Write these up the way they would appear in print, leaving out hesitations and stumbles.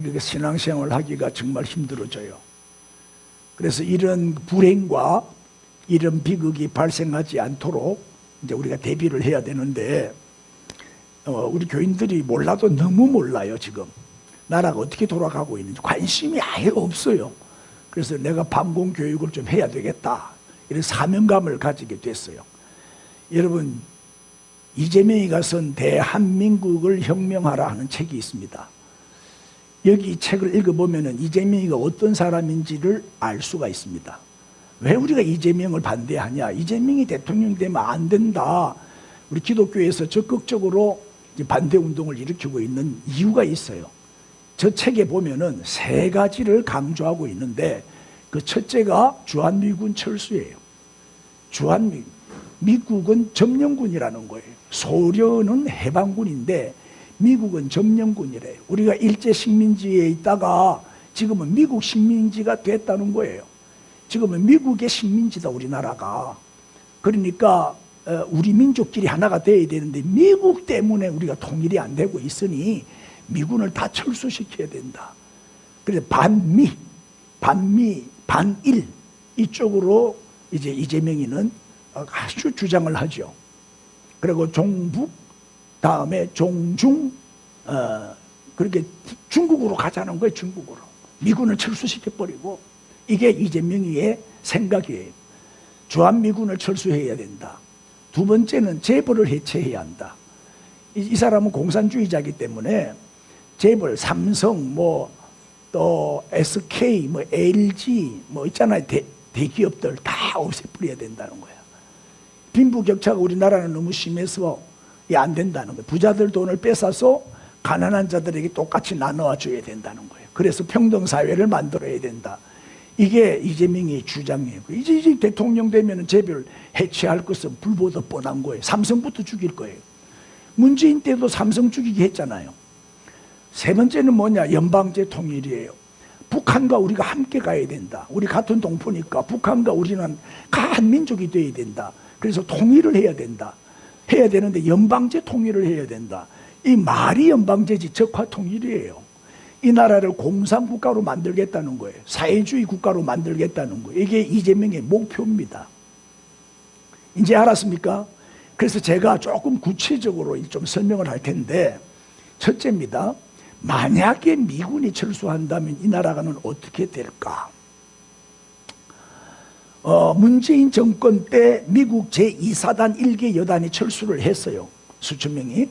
이렇게 신앙생활을 하기가 정말 힘들어져요. 그래서 이런 불행과 이런 비극이 발생하지 않도록 이제 우리가 대비를 해야 되는데, 우리 교인들이 몰라도 너무 몰라요. 지금 나라가 어떻게 돌아가고 있는지 관심이 아예 없어요. 그래서 내가 반공 교육을 좀 해야 되겠다, 이런 사명감을 가지게 됐어요. 여러분, 이재명이가 쓴 대한민국을 혁명하라 하는 책이 있습니다. 여기 이 책을 읽어보면 이재명이가 어떤 사람인지를 알 수가 있습니다. 왜 우리가 이재명을 반대하냐? 이재명이 대통령이 되면 안 된다. 우리 기독교에서 적극적으로 반대운동을 일으키고 있는 이유가 있어요. 저 책에 보면은 세 가지를 강조하고 있는데, 그 첫째가 주한미군 철수예요. 미국은 점령군이라는 거예요. 소련은 해방군인데 미국은 점령군이래요. 우리가 일제 식민지에 있다가 지금은 미국 식민지가 됐다는 거예요. 지금은 미국의 식민지다, 우리나라가. 그러니까 우리 민족끼리 하나가 돼야 되는데 미국 때문에 우리가 통일이 안 되고 있으니 미군을 다 철수시켜야 된다. 그래서 반미, 반일 이쪽으로 이제 이재명이는 아주 주장을 하죠. 그리고 종북, 다음에 종중, 그렇게 중국으로 가자는 거예요. 중국으로 미군을 철수시켜버리고. 이게 이재명이의 생각이에요. 주한미군을 철수해야 된다. 두 번째는 재벌을 해체해야 한다. 이 사람은 공산주의자이기 때문에 재벌, 삼성, 또 SK, LG, 있잖아요. 대기업들 다 없애버려야 된다는 거야. 빈부격차가 우리나라는 너무 심해서 안 된다는 거예요. 부자들 돈을 뺏어서 가난한 자들에게 똑같이 나눠 줘야 된다는 거예요. 그래서 평등사회를 만들어야 된다. 이게 이재명의 주장이에요. 이제 대통령 되면 재벌 해체할 것은 불보듯 뻔한 거예요. 삼성부터 죽일 거예요. 문재인 때도 삼성 죽이기 했잖아요. 세 번째는 뭐냐? 연방제 통일이에요. 북한과 우리가 함께 가야 된다. 우리 같은 동포니까 북한과 우리는 한 민족이 돼야 된다. 그래서 통일을 해야 된다. 해야 되는데 연방제 통일을 해야 된다. 이 말이 연방제지 적화 통일이에요. 이 나라를 공산국가로 만들겠다는 거예요. 사회주의 국가로 만들겠다는 거예요. 이게 이재명의 목표입니다. 이제 알았습니까? 그래서 제가 조금 구체적으로 좀 설명을 할 텐데, 첫째입니다. 만약에 미군이 철수한다면 이 나라가는 어떻게 될까? 문재인 정권 때 미국 제2사단 1개 여단이 철수를 했어요. 수천 명이.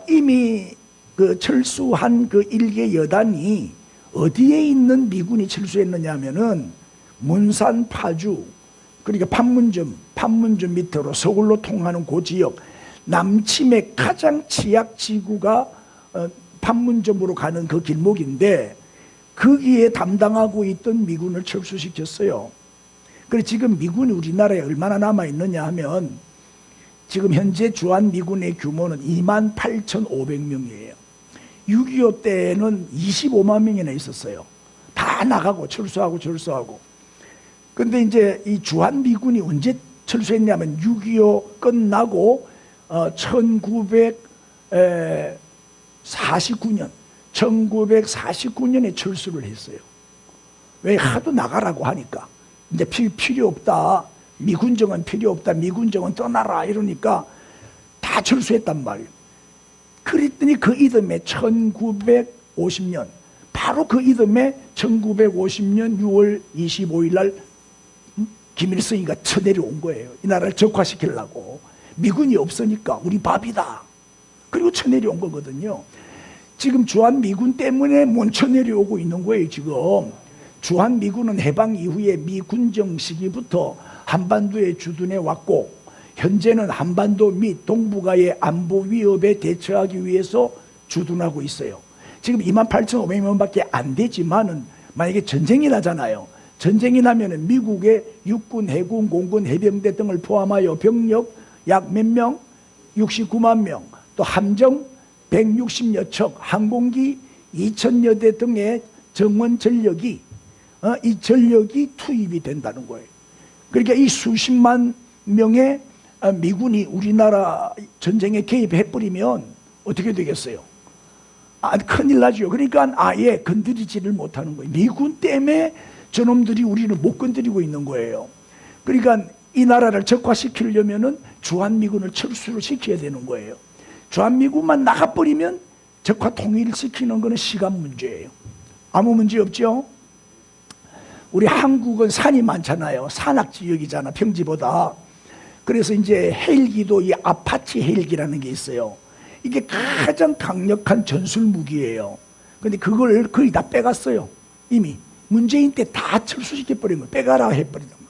이미 그 철수한 그 1개 여단이 어디에 있는 미군이 철수했느냐 하면은 문산, 파주, 그러니까 판문점 밑으로 서울로 통하는 그 지역, 남침의 가장 취약 지구가 판문점으로 가는 그 길목인데, 거기에 담당하고 있던 미군을 철수시켰어요. 그래서 지금 미군이 우리나라에 얼마나 남아있느냐 하면, 지금 현재 주한미군의 규모는 28,500명이에요. 6.25 때는 25만 명이나 있었어요. 다 나가고 철수하고. 근데 이제 이 주한미군이 언제 철수했냐면 6.25 끝나고 1949년에 철수를 했어요. 왜? 하도 나가라고 하니까. 이제 필요 없다. 미군정은 필요 없다. 미군정은 떠나라. 이러니까 다 철수했단 말이에요. 그랬더니 그 이듬해 1950년, 바로 그 이듬해 1950년 6월 25일 날 김일성이가 쳐내려온 거예요. 이 나라를 적화시키려고. 미군이 없으니까 우리 밥이다. 그리고 쳐내려온 거거든요. 지금 주한미군 때문에 못 쳐내려오고 있는 거예요. 지금 주한미군은 해방 이후에 미군정 시기부터 한반도에 주둔해 왔고, 현재는 한반도 및 동북아의 안보 위협에 대처하기 위해서 주둔하고 있어요. 지금 28,500명밖에 안 되지만은 만약에 전쟁이 나잖아요. 전쟁이 나면은 미국의 육군, 해군, 공군, 해병대 등을 포함하여 병력 약 몇 명? 69만 명, 또 함정 160여 척, 항공기 2,000여 대 등의 정원 전력이 이 전력이 투입이 된다는 거예요. 그러니까 이 수십만 명의 미군이 우리나라 전쟁에 개입해버리면 어떻게 되겠어요? 큰일 나죠. 그러니까 아예 건드리지를 못하는 거예요. 미군 때문에 저놈들이 우리를 못 건드리고 있는 거예요. 그러니까 이 나라를 적화시키려면은 주한미군을 철수를 시켜야 되는 거예요. 주한미군만 나가버리면 적화 통일시키는 거는 시간 문제예요. 아무 문제 없죠? 우리 한국은 산이 많잖아요. 산악지역이잖아, 평지보다. 그래서 이제 헬기도 이 아파치 헬기라는 게 있어요. 이게 가장 강력한 전술 무기예요. 근데 그걸 거의 다 빼갔어요. 이미 문재인 때 다 철수시켜버린 거예요. 빼가라 해버린 거예요.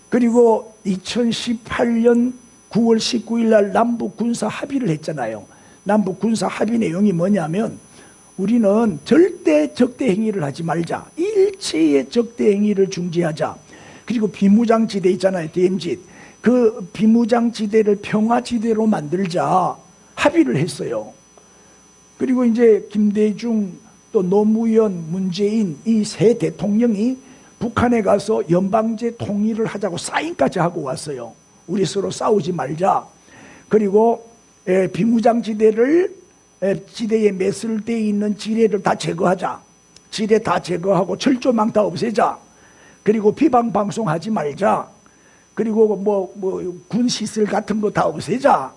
그리고 2018년 9월 19일 날 남북 군사 합의를 했잖아요. 남북 군사 합의 내용이 뭐냐면 우리는 절대 적대 행위를 하지 말자. 일체의 적대 행위를 중지하자. 그리고 비무장지대 있잖아요. DMZ. 그 비무장지대를 평화지대로 만들자. 합의를 했어요. 그리고 이제 김대중 또 노무현, 문재인 이 세 대통령이 북한에 가서 연방제 통일을 하자고 사인까지 하고 왔어요. 우리 서로 싸우지 말자. 그리고 비무장지대를 지대에 매설되어 있는 지뢰를 다 제거하자. 지뢰 다 제거하고 철조망 다 없애자. 그리고 비방방송하지 말자. 그리고 군시설 같은 거 다 없애자.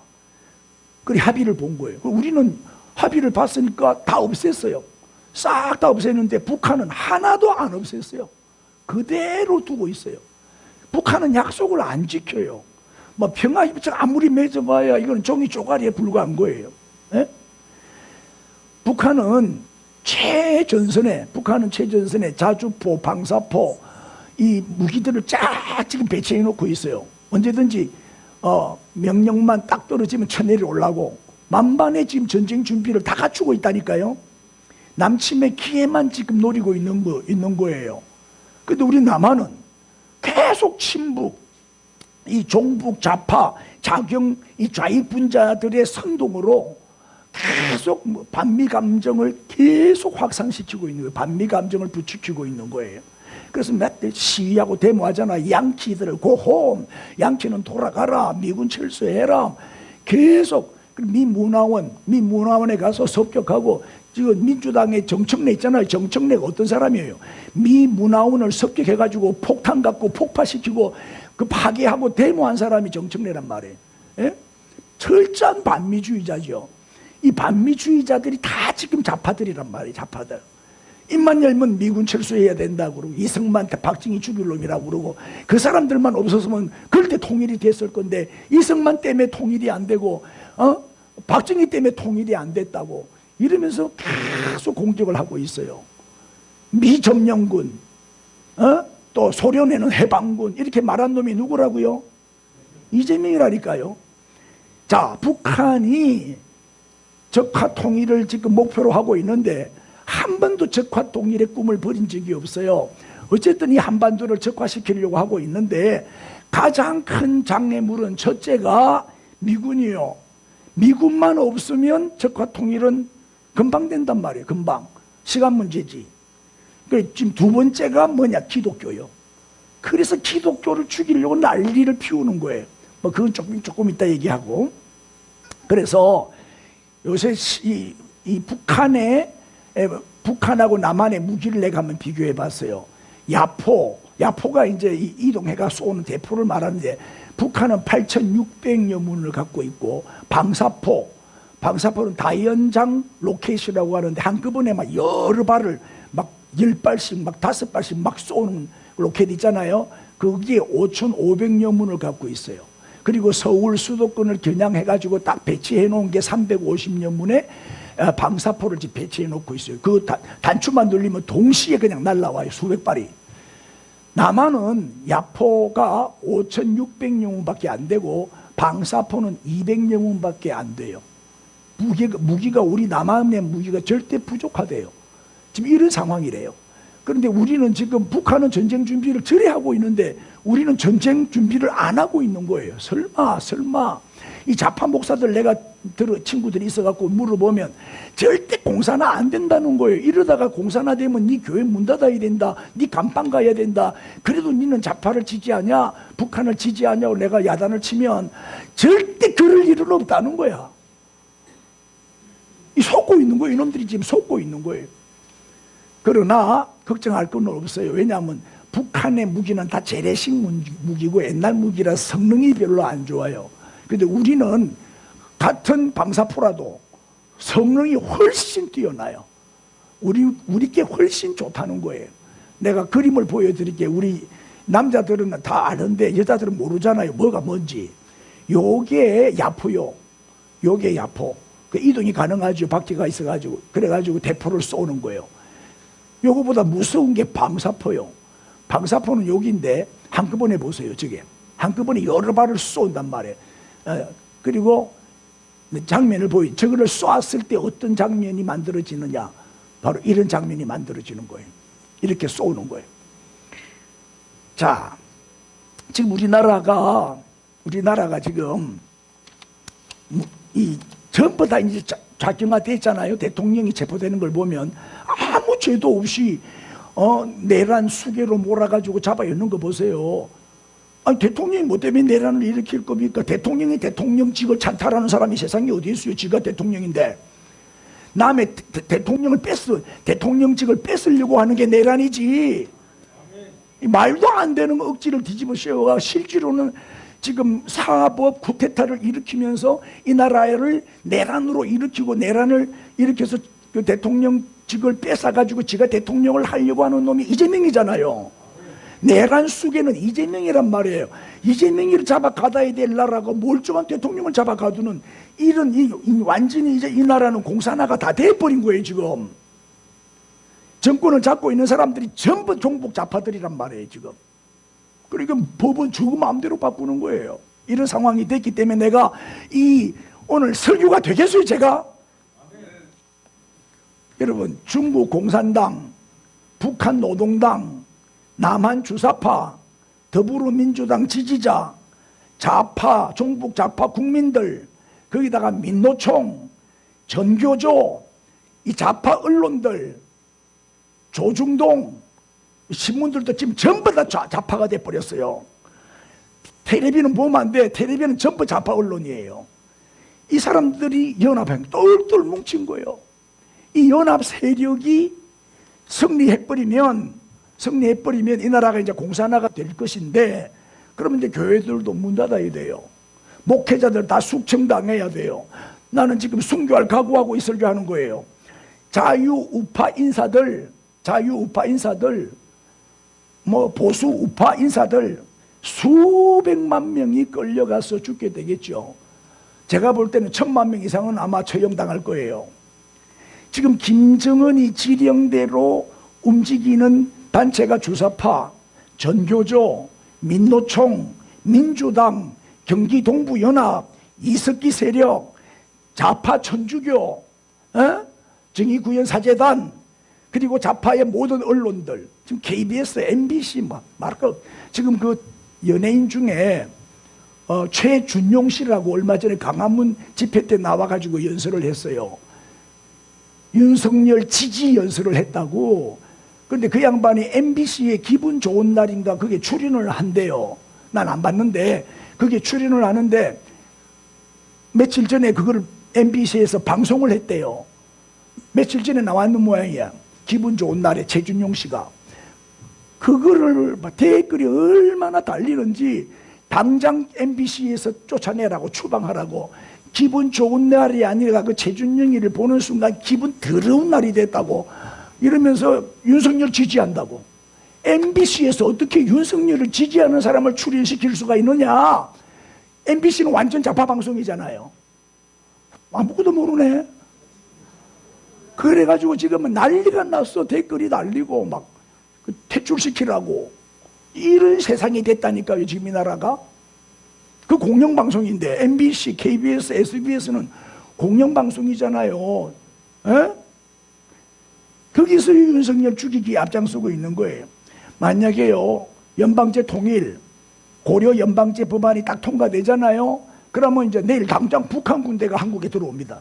그리 합의를 본 거예요. 우리는 합의를 봤으니까 다 없앴어요. 싹 다 없앴는데 북한은 하나도 안 없앴어요. 그대로 두고 있어요. 북한은 약속을 안 지켜요. 평화협정 아무리 맺어봐야 이건 종이 쪼가리에 불과한 거예요. 예? 북한은 최전선에 자주포, 방사포 이 무기들을 쫙 지금 배치해 놓고 있어요. 언제든지 명령만 딱 떨어지면 쳐내려 올라고 만반의 지금 전쟁 준비를 다 갖추고 있다니까요. 남침의 기회만 지금 노리고 있는 거예요. 근데 우리 남한은 계속 친북, 이 종북 좌파, 자경 이 좌익분자들의 선동으로 계속 반미 감정을 계속 확산시키고 있는 거예요. 반미 감정을 부추기고 있는 거예요. 그래서 몇 대 시위하고 데모하잖아. 양키들을 고홈, 양키는 돌아가라, 미군 철수해라. 계속 미 문화원에 가서 섭격하고 지금 민주당의 정청래 있잖아요. 정청래가 어떤 사람이에요? 미 문화원을 섭격해가지고 폭탄 갖고 폭파시키고 그 파괴하고 데모한 사람이 정청래란 말이에요. 예? 철저한 반미주의자죠. 이 반미주의자들이 다 지금 좌파들이란 말이에요. 좌파들. 입만 열면 미군 철수해야 된다고 그러고 이승만한테 박정희 죽일 놈이라고 그러고 그 사람들만 없었으면 그때 통일이 됐을 건데 이승만 때문에 통일이 안 되고 박정희 때문에 통일이 안 됐다고 이러면서 계속 공격을 하고 있어요. 미점령군, 또 소련에는 해방군 이렇게 말한 놈이 누구라고요? 이재명이라니까요. 자, 북한이 적화 통일을 지금 목표로 하고 있는데 한 번도 적화 통일의 꿈을 버린 적이 없어요. 어쨌든 이 한반도를 적화시키려고 하고 있는데 가장 큰 장애물은 첫째가 미군이요. 미군만 없으면 적화 통일은 금방 된단 말이에요. 금방. 시간 문제지. 지금 두 번째가 뭐냐? 기독교요. 그래서 기독교를 죽이려고 난리를 피우는 거예요. 그건 조금 이따 얘기하고. 그래서 요새 이 북한하고 남한의 무기를 내가 한번 비교해 봤어요. 야포가 이제 이동해가 쏘는 대포를 말하는데 북한은 8,600여 문을 갖고 있고 방사포는 다연장 로켓이라고 하는데 한꺼번에 막 여러 발을 막 10발씩 막 5발씩 막 쏘는 로켓 있잖아요. 거기에 5,500여 문을 갖고 있어요. 그리고 서울 수도권을 겨냥해가지고 딱 배치해 놓은 게 350여 문의 방사포를 지금 배치해 놓고 있어요. 그 단추만 눌리면 동시에 그냥 날라와요. 수백 발이. 남한은 야포가 5,600여 문밖에 안 되고 방사포는 200여 문밖에 안 돼요. 무기가 우리 남한의 무기가 절대 부족하대요. 지금 이런 상황이래요. 그런데 우리는 지금 북한은 전쟁 준비를 절해하고 있는데 우리는 전쟁 준비를 안 하고 있는 거예요. 설마 이 좌파 목사들 내가 친구들이 있어갖고 물어보면 절대 공산화 안 된다는 거예요. 이러다가 공산화 되면 네 교회 문 닫아야 된다, 네 감방 가야 된다, 그래도 니는 좌파를 지지하냐 북한을 지지하냐고 내가 야단을 치면 절대 그럴 일은 없다는 거야. 속고 있는 거예요. 이놈들이 지금 속고 있는 거예요. 그러나 걱정할 건 없어요. 왜냐하면 북한의 무기는 다 재래식 무기고 옛날 무기라 성능이 별로 안 좋아요. 그런데 우리는 같은 방사포라도 성능이 훨씬 뛰어나요. 우리께 훨씬 좋다는 거예요. 내가 그림을 보여드릴게요. 우리 남자들은 다 아는데 여자들은 모르잖아요. 뭐가 뭔지. 요게 야포요. 요게 야포. 그 이동이 가능하죠. 바퀴가 있어가지고. 그래가지고 대포를 쏘는 거예요. 요거보다 무서운 게 방사포요. 방사포는 여기인데 한꺼번에 보세요. 저게 한꺼번에 여러 발을 쏜단 말이에요. 그리고 장면을 보여. 저거를 쏘았을 때 어떤 장면이 만들어지느냐. 바로 이런 장면이 만들어지는 거예요. 이렇게 쏘는 거예요. 자, 지금 우리나라가 지금 이 전부 다 이제 좌경화됐잖아요. 대통령이 체포되는 걸 보면 아무 죄도 없이 내란 수개로 몰아가지고 잡아였는 거 보세요. 아니, 대통령이 뭐 때문에 내란을 일으킬 겁니까? 대통령이 대통령직을 찬탈하는 사람이 세상에 어디 있어요? 지가 대통령인데. 남의 대통령직을 뺏으려고 하는 게 내란이지. 말도 안 되는 억지를 뒤집어 씌워가 실제로는 지금 사법 쿠데타를 일으키면서 이 나라를 내란으로 일으키고 내란을 일으켜서 그 대통령직을 뺏어가지고 지가 대통령을 하려고 하는 놈이 이재명이잖아요. 내란 수계는 이재명이란 말이에요. 이재명이를 잡아가다야 될 나라가 멀쩡한 대통령을 잡아가두는 이런 완전히 이제 이 나라는 공산화가 다 돼버린 거예요. 지금 정권을 잡고 있는 사람들이 전부 종북 좌파들이란 말이에요. 지금 그러니까 법은 저 마음대로 바꾸는 거예요. 이런 상황이 됐기 때문에 내가 오늘 설교가 되겠어요? 제가? 여러분, 중국 공산당, 북한 노동당, 남한 주사파, 더불어민주당 지지자, 좌파, 종북 좌파 국민들, 거기다가 민노총, 전교조, 이 좌파 언론들, 조중동, 신문들도 지금 전부 다 좌파가 돼버렸어요. 텔레비는 보면 안 돼. 텔레비는 전부 좌파 언론이에요. 이 사람들이 연합해 똘똘 뭉친 거예요. 이 연합 세력이 승리해버리면 이 나라가 이제 공산화가 될 것인데, 그러면 이제 교회들도 문 닫아야 돼요. 목회자들 다 숙청당해야 돼요. 나는 지금 순교할 각오하고 있으려 하는 거예요. 자유우파 인사들, 뭐 보수우파 인사들 수백만 명이 끌려가서 죽게 되겠죠. 제가 볼 때는 1000만 명 이상은 아마 처형당할 거예요. 지금 김정은이 지령대로 움직이는 단체가 주사파, 전교조, 민노총, 민주당, 경기동부연합, 이석기 세력, 좌파 천주교, 정의구현 사재단, 그리고 좌파의 모든 언론들, 지금 KBS, MBC, 지금 그 연예인 중에 최준용 씨라고 얼마 전에 강화문 집회 때 나와가지고 연설을 했어요. 윤석열 지지 연설을 했다고. 그런데 그 양반이 MBC에 기분 좋은 날인가 그게 출연을 한대요. 난 안 봤는데 그게 출연을 하는데 며칠 전에 그거를 MBC에서 방송을 했대요. 며칠 전에 나왔는 모양이야. 기분 좋은 날에 최준용 씨가 그거를 댓글이 얼마나 달리는지 당장 MBC에서 쫓아내라고 추방하라고. 기분 좋은 날이 아니라 그 최준용이를 보는 순간 기분 더러운 날이 됐다고 이러면서 윤석열 지지한다고. MBC에서 어떻게 윤석열을 지지하는 사람을 출연시킬 수가 있느냐. MBC는 완전 좌파 방송이잖아요. 아무것도 모르네. 그래가지고 지금은 난리가 났어. 댓글이 날리고 막 퇴출시키라고. 이런 세상이 됐다니까요. 지금 이 나라가. 그 공영방송인데 MBC, KBS, SBS는 공영방송이잖아요. 에? 거기서 윤석열 죽이기에 앞장서고 있는 거예요. 만약에요 연방제 통일, 고려 연방제 법안이 딱 통과되잖아요. 그러면 이제 내일 당장 북한 군대가 한국에 들어옵니다.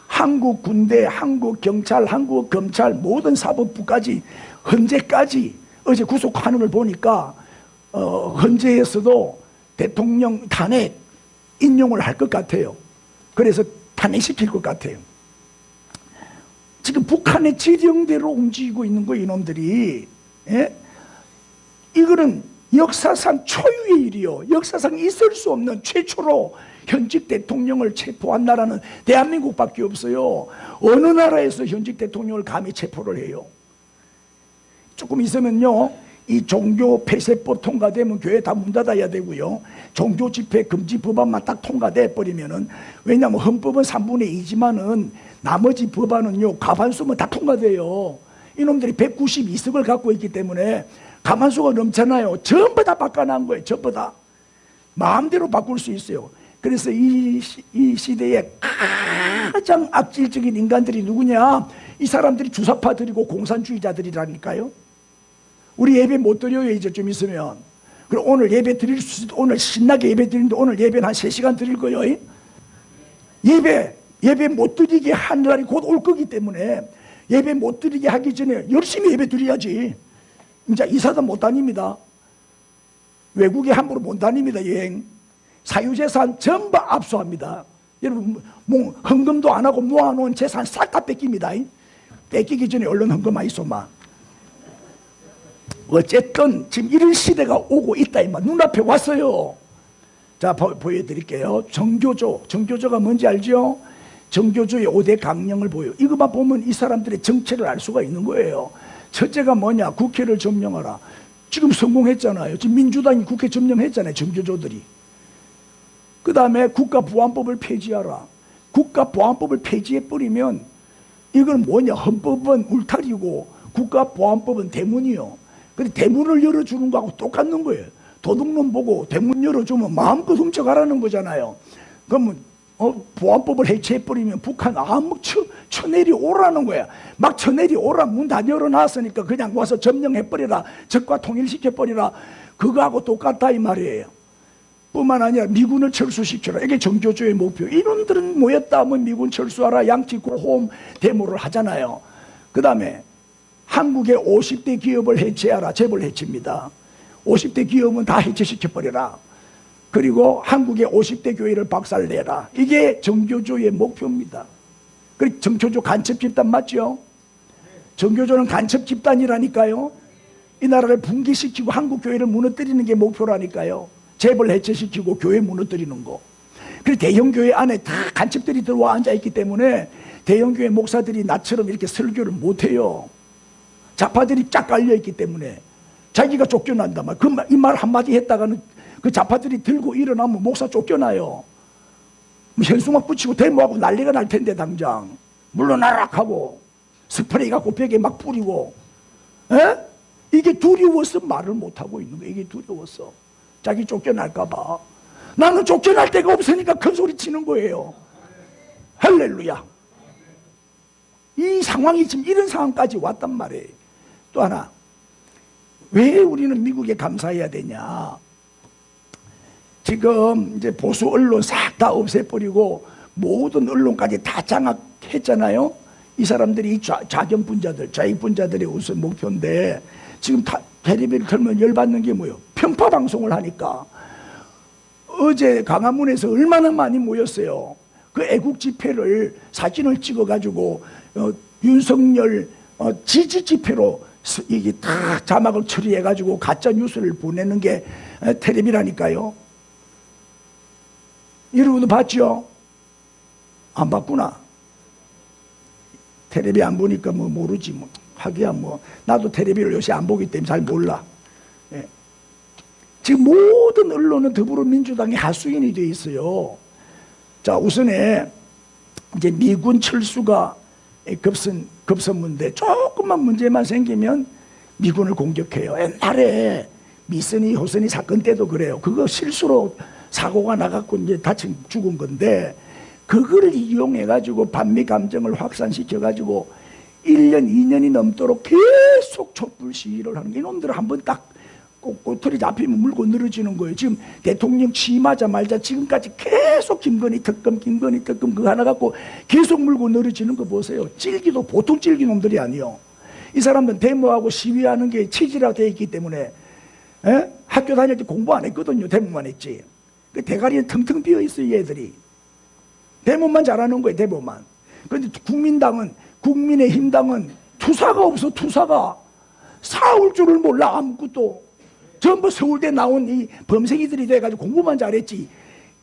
한국 군대, 한국 경찰, 한국 검찰 모든 사법부까지 헌재까지 어제 구속하는 걸 보니까 헌재에서도 대통령 탄핵 인용을 할 것 같아요. 그래서 탄핵시킬 것 같아요. 지금 북한의 지령대로 움직이고 있는 거예요, 이놈들이. 예? 이거는 역사상 초유의 일이요. 역사상 있을 수 없는 최초로 현직 대통령을 체포한 나라는 대한민국밖에 없어요. 어느 나라에서 현직 대통령을 감히 체포를 해요? 조금 있으면요, 이 종교 폐쇄법 통과되면 교회 다 문 닫아야 되고요, 종교 집회 금지 법안만 딱 통과돼 버리면은, 왜냐하면 헌법은 3분의 2지만은 나머지 법안은요 과반수면 다 통과돼요. 이놈들이 192석을 갖고 있기 때문에 과반수가 넘잖아요. 전부 다 바꿔놓은 거예요. 전부 다 마음대로 바꿀 수 있어요. 그래서 이 시대에 가장 악질적인 인간들이 누구냐? 이 사람들이 주사파들이고 공산주의자들이라니까요. 우리 예배 못 드려요, 이제 좀 있으면. 그럼 오늘 예배 드릴 수 있어. 오늘 신나게 예배 드리는데 오늘 예배는 한 3시간 드릴 거예요. 예배 못 드리게 한 날이 곧 올 거기 때문에 예배 못 드리게 하기 전에 열심히 예배 드려야지. 이제 이사도 못 다닙니다. 외국에 함부로 못 다닙니다. 여행. 사유재산 전부 압수합니다. 여러분, 헌금도 안 하고 모아놓은 재산 싹 다 뺏깁니다. 뺏기기 전에 얼른 헌금하이소 마. 어쨌든 지금 이런 시대가 오고 있다, 이마. 눈앞에 왔어요. 자, 보여드릴게요. 정교조가 뭔지 알죠? 정교조의 5대 강령을 보여. 이것만 보면 이 사람들의 정체를 알 수가 있는 거예요. 첫째가 뭐냐? 국회를 점령하라. 지금 성공했잖아요. 지금 민주당이 국회 점령했잖아요, 정교조들이. 그 다음에 국가보안법을 폐지하라. 국가보안법을 폐지해버리면 이건 뭐냐? 헌법은 울타리고 국가보안법은 대문이요. 근데 대문을 열어주는 거하고 똑같는 거예요. 도둑놈 보고 대문 열어주면 마음껏 훔쳐가라는 거잖아요. 그러면 보안법을 해체해버리면 북한 아무 쳐내리 오라는 거야. 막 쳐내리 오라. 문 다 열어놨으니까 그냥 와서 점령해버리라. 적과 통일시켜버리라. 그거하고 똑같다 이 말이에요. 뿐만 아니라 미군을 철수시켜라. 이게 정교조의 목표. 이놈들은 모였다 하면 미군 철수하라. 양치 고호음 데모를 하잖아요. 그 다음에 한국의 50대 기업을 해체하라. 재벌 해체입니다. 50대 기업은 다 해체시켜버려라. 그리고 한국의 50대 교회를 박살내라. 이게 정교조의 목표입니다. 그리고 정교조 간첩 집단 맞죠? 정교조는 간첩 집단이라니까요. 이 나라를 붕괴시키고 한국 교회를 무너뜨리는 게 목표라니까요. 재벌 해체시키고 교회 무너뜨리는 거. 그리고 대형교회 안에 다 간첩들이 들어와 앉아있기 때문에 대형교회 목사들이 나처럼 이렇게 설교를 못해요. 좌파들이 쫙 깔려있기 때문에 자기가 쫓겨난단 말이야. 이 말 한마디 했다가는 그 좌파들이 들고 일어나면 목사 쫓겨나요. 현수막 붙이고 데모하고 난리가 날 텐데 당장 물러나라 하고 스프레이 갖고 벽에 막 뿌리고. 에? 이게 두려워서 말을 못하고 있는 거야. 이게 두려워서 자기 쫓겨날까 봐. 나는 쫓겨날 데가 없으니까 큰 소리 치는 거예요. 할렐루야. 이 상황이 지금 이런 상황까지 왔단 말이에요. 또 하나, 왜 우리는 미국에 감사해야 되냐? 지금 이제 보수 언론 싹 다 없애버리고 모든 언론까지 다 장악했잖아요. 이 사람들이 좌견분자들, 좌익분자들의 우선 목표인데 지금 텔레비를 틀면 열받는 게 뭐예요? 편파 방송을 하니까. 어제 강화문에서 얼마나 많이 모였어요. 그 애국 집회를 사진을 찍어가지고 윤석열 지지 집회로 이게 다 자막을 처리해가지고 가짜 뉴스를 보내는 게 텔레비라니까요. 여러분도 봤죠? 안 봤구나. 텔레비 안 보니까 뭐 모르지 뭐. 하기야 뭐 나도 텔레비를 요새 안 보기 때문에 잘 몰라. 예. 지금 모든 언론은 더불어민주당의 하수인이 돼 있어요. 자, 우선에 이제 미군 철수가 급선무인데 조금만 문제만 생기면 미군을 공격해요. 옛날에 미선이 호선이 사건 때도 그래요. 그거 실수로 사고가 나갖고 이제 다친 죽은 건데 그걸 이용해가지고 반미 감정을 확산시켜가지고 1년, 2년이 넘도록 계속 촛불 시위를 하는 게 이놈들 한번 딱 꼬투리 잡히면 물고 늘어지는 거예요. 지금 대통령 취임하자마자 지금까지 계속 김건희 특검 그거 하나 갖고 계속 물고 늘어지는 거 보세요. 찔기도 보통 찔기 놈들이 아니요. 이 사람들은 데모하고 시위하는 게 체질화되어 되어 있기 때문에 학교 다닐 때 공부 안 했거든요. 데모만 했지. 대가리는 텅텅 비어 있어요. 얘들이. 데모만 잘하는 거예요. 데모만. 그런데 국민당은 국민의힘당은 투사가 없어. 투사가 싸울 줄을 몰라. 아무것도 전부 서울대 나온 이 범생이들이 돼가지고 공부만 잘했지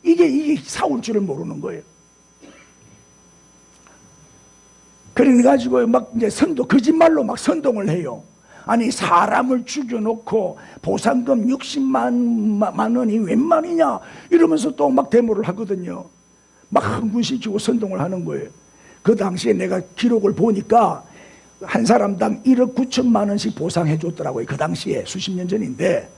이게 싸울 줄을 모르는 거예요. 그래가지고 막 이제 거짓말로 막 선동을 해요. 아니 사람을 죽여놓고 보상금 60만 원이 웬 말이냐 이러면서 또 막 데모를 하거든요. 막 흥분시키고 선동을 하는 거예요. 그 당시에 내가 기록을 보니까 한 사람당 1억 9천만 원씩 보상해 줬더라고요. 그 당시에 수십 년 전인데.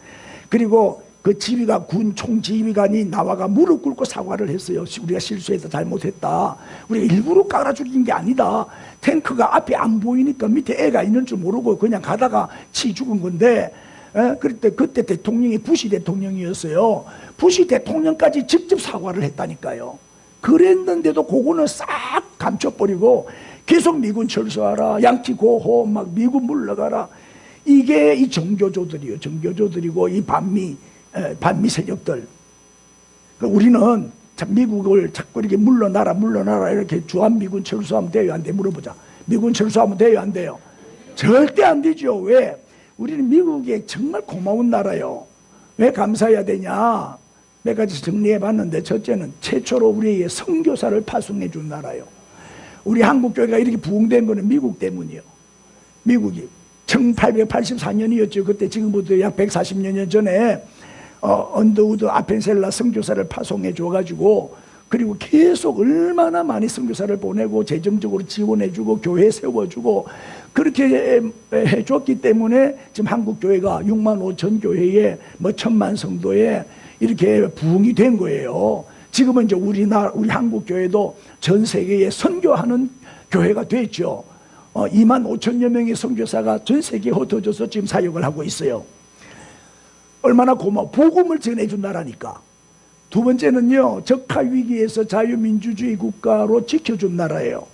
그리고 그 지휘관, 군 총지휘관이 나와가 무릎 꿇고 사과를 했어요. 우리가 실수해서 잘못했다. 우리가 일부러 깔아 죽인 게 아니다. 탱크가 앞에 안 보이니까 밑에 애가 있는 줄 모르고 그냥 가다가 치 죽은 건데, 그때 대통령이 부시 대통령이었어요. 부시 대통령까지 직접 사과를 했다니까요. 그랬는데도 그거는 싹 감춰버리고 계속 미군 철수하라, 양치 고호, 막 미군 물러가라. 이게 이 정교조들이요. 정교조들이고 이 반미 세력들. 우리는 참 미국을 자꾸 이렇게 물러나라 이렇게 주한미군 철수하면 돼요, 안 돼? 물어보자. 미군 철수하면 돼요, 안 돼요? 절대 안 되죠. 왜? 우리는 미국에 정말 고마운 나라요. 왜 감사해야 되냐? 몇 가지 정리해 봤는데, 첫째는 최초로 우리에게 선교사를 파송해 준 나라요. 우리 한국교회가 이렇게 부흥된 거는 미국 때문이요. 미국이 1884년이었죠. 그때 지금부터 약 140년 전에 언더우드 아펜셀라 선교사를 파송해 줘가지고, 그리고 계속 얼마나 많이 선교사를 보내고 재정적으로 지원해주고 교회 세워주고 그렇게 해줬기 때문에 지금 한국교회가 6만 5천 교회에 뭐 1,000만 성도에 이렇게 부흥이 된 거예요. 지금은 이제 우리 한국교회도 전 세계에 선교하는 교회가 됐죠. 2만 5천여 명의 선교사가 전 세계에 흩어져서 지금 사역을 하고 있어요. 얼마나 고마워. 복음을 전해준 나라니까. 두 번째는요, 적화 위기에서 자유민주주의 국가로 지켜준 나라예요.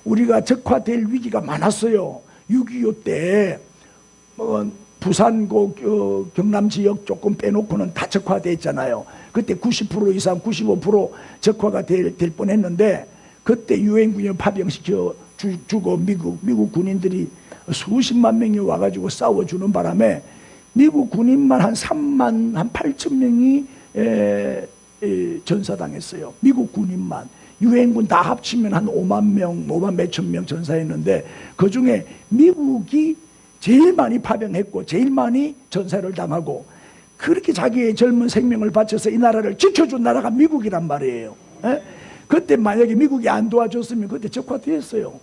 우리가 적화될 위기가 많았어요. 6.25 때 부산고 경남 지역 조금 빼놓고는 다 적화돼 있잖아요. 그때 90% 이상 95% 적화가 될 뻔했는데, 그때 유엔군이 파병시켜 주고 미국 군인들이 수십만 명이 와가지고 싸워주는 바람에 미국 군인만 한 8천 명이 전사당했어요. 미국 군인만. 유엔군 다 합치면 한 5만 명, 5만 몇천 명 전사했는데, 그 중에 미국이 제일 많이 파병했고 제일 많이 전사를 당하고, 그렇게 자기의 젊은 생명을 바쳐서 이 나라를 지켜준 나라가 미국이란 말이에요. 그때 만약에 미국이 안 도와줬으면 그때 적화됐어요.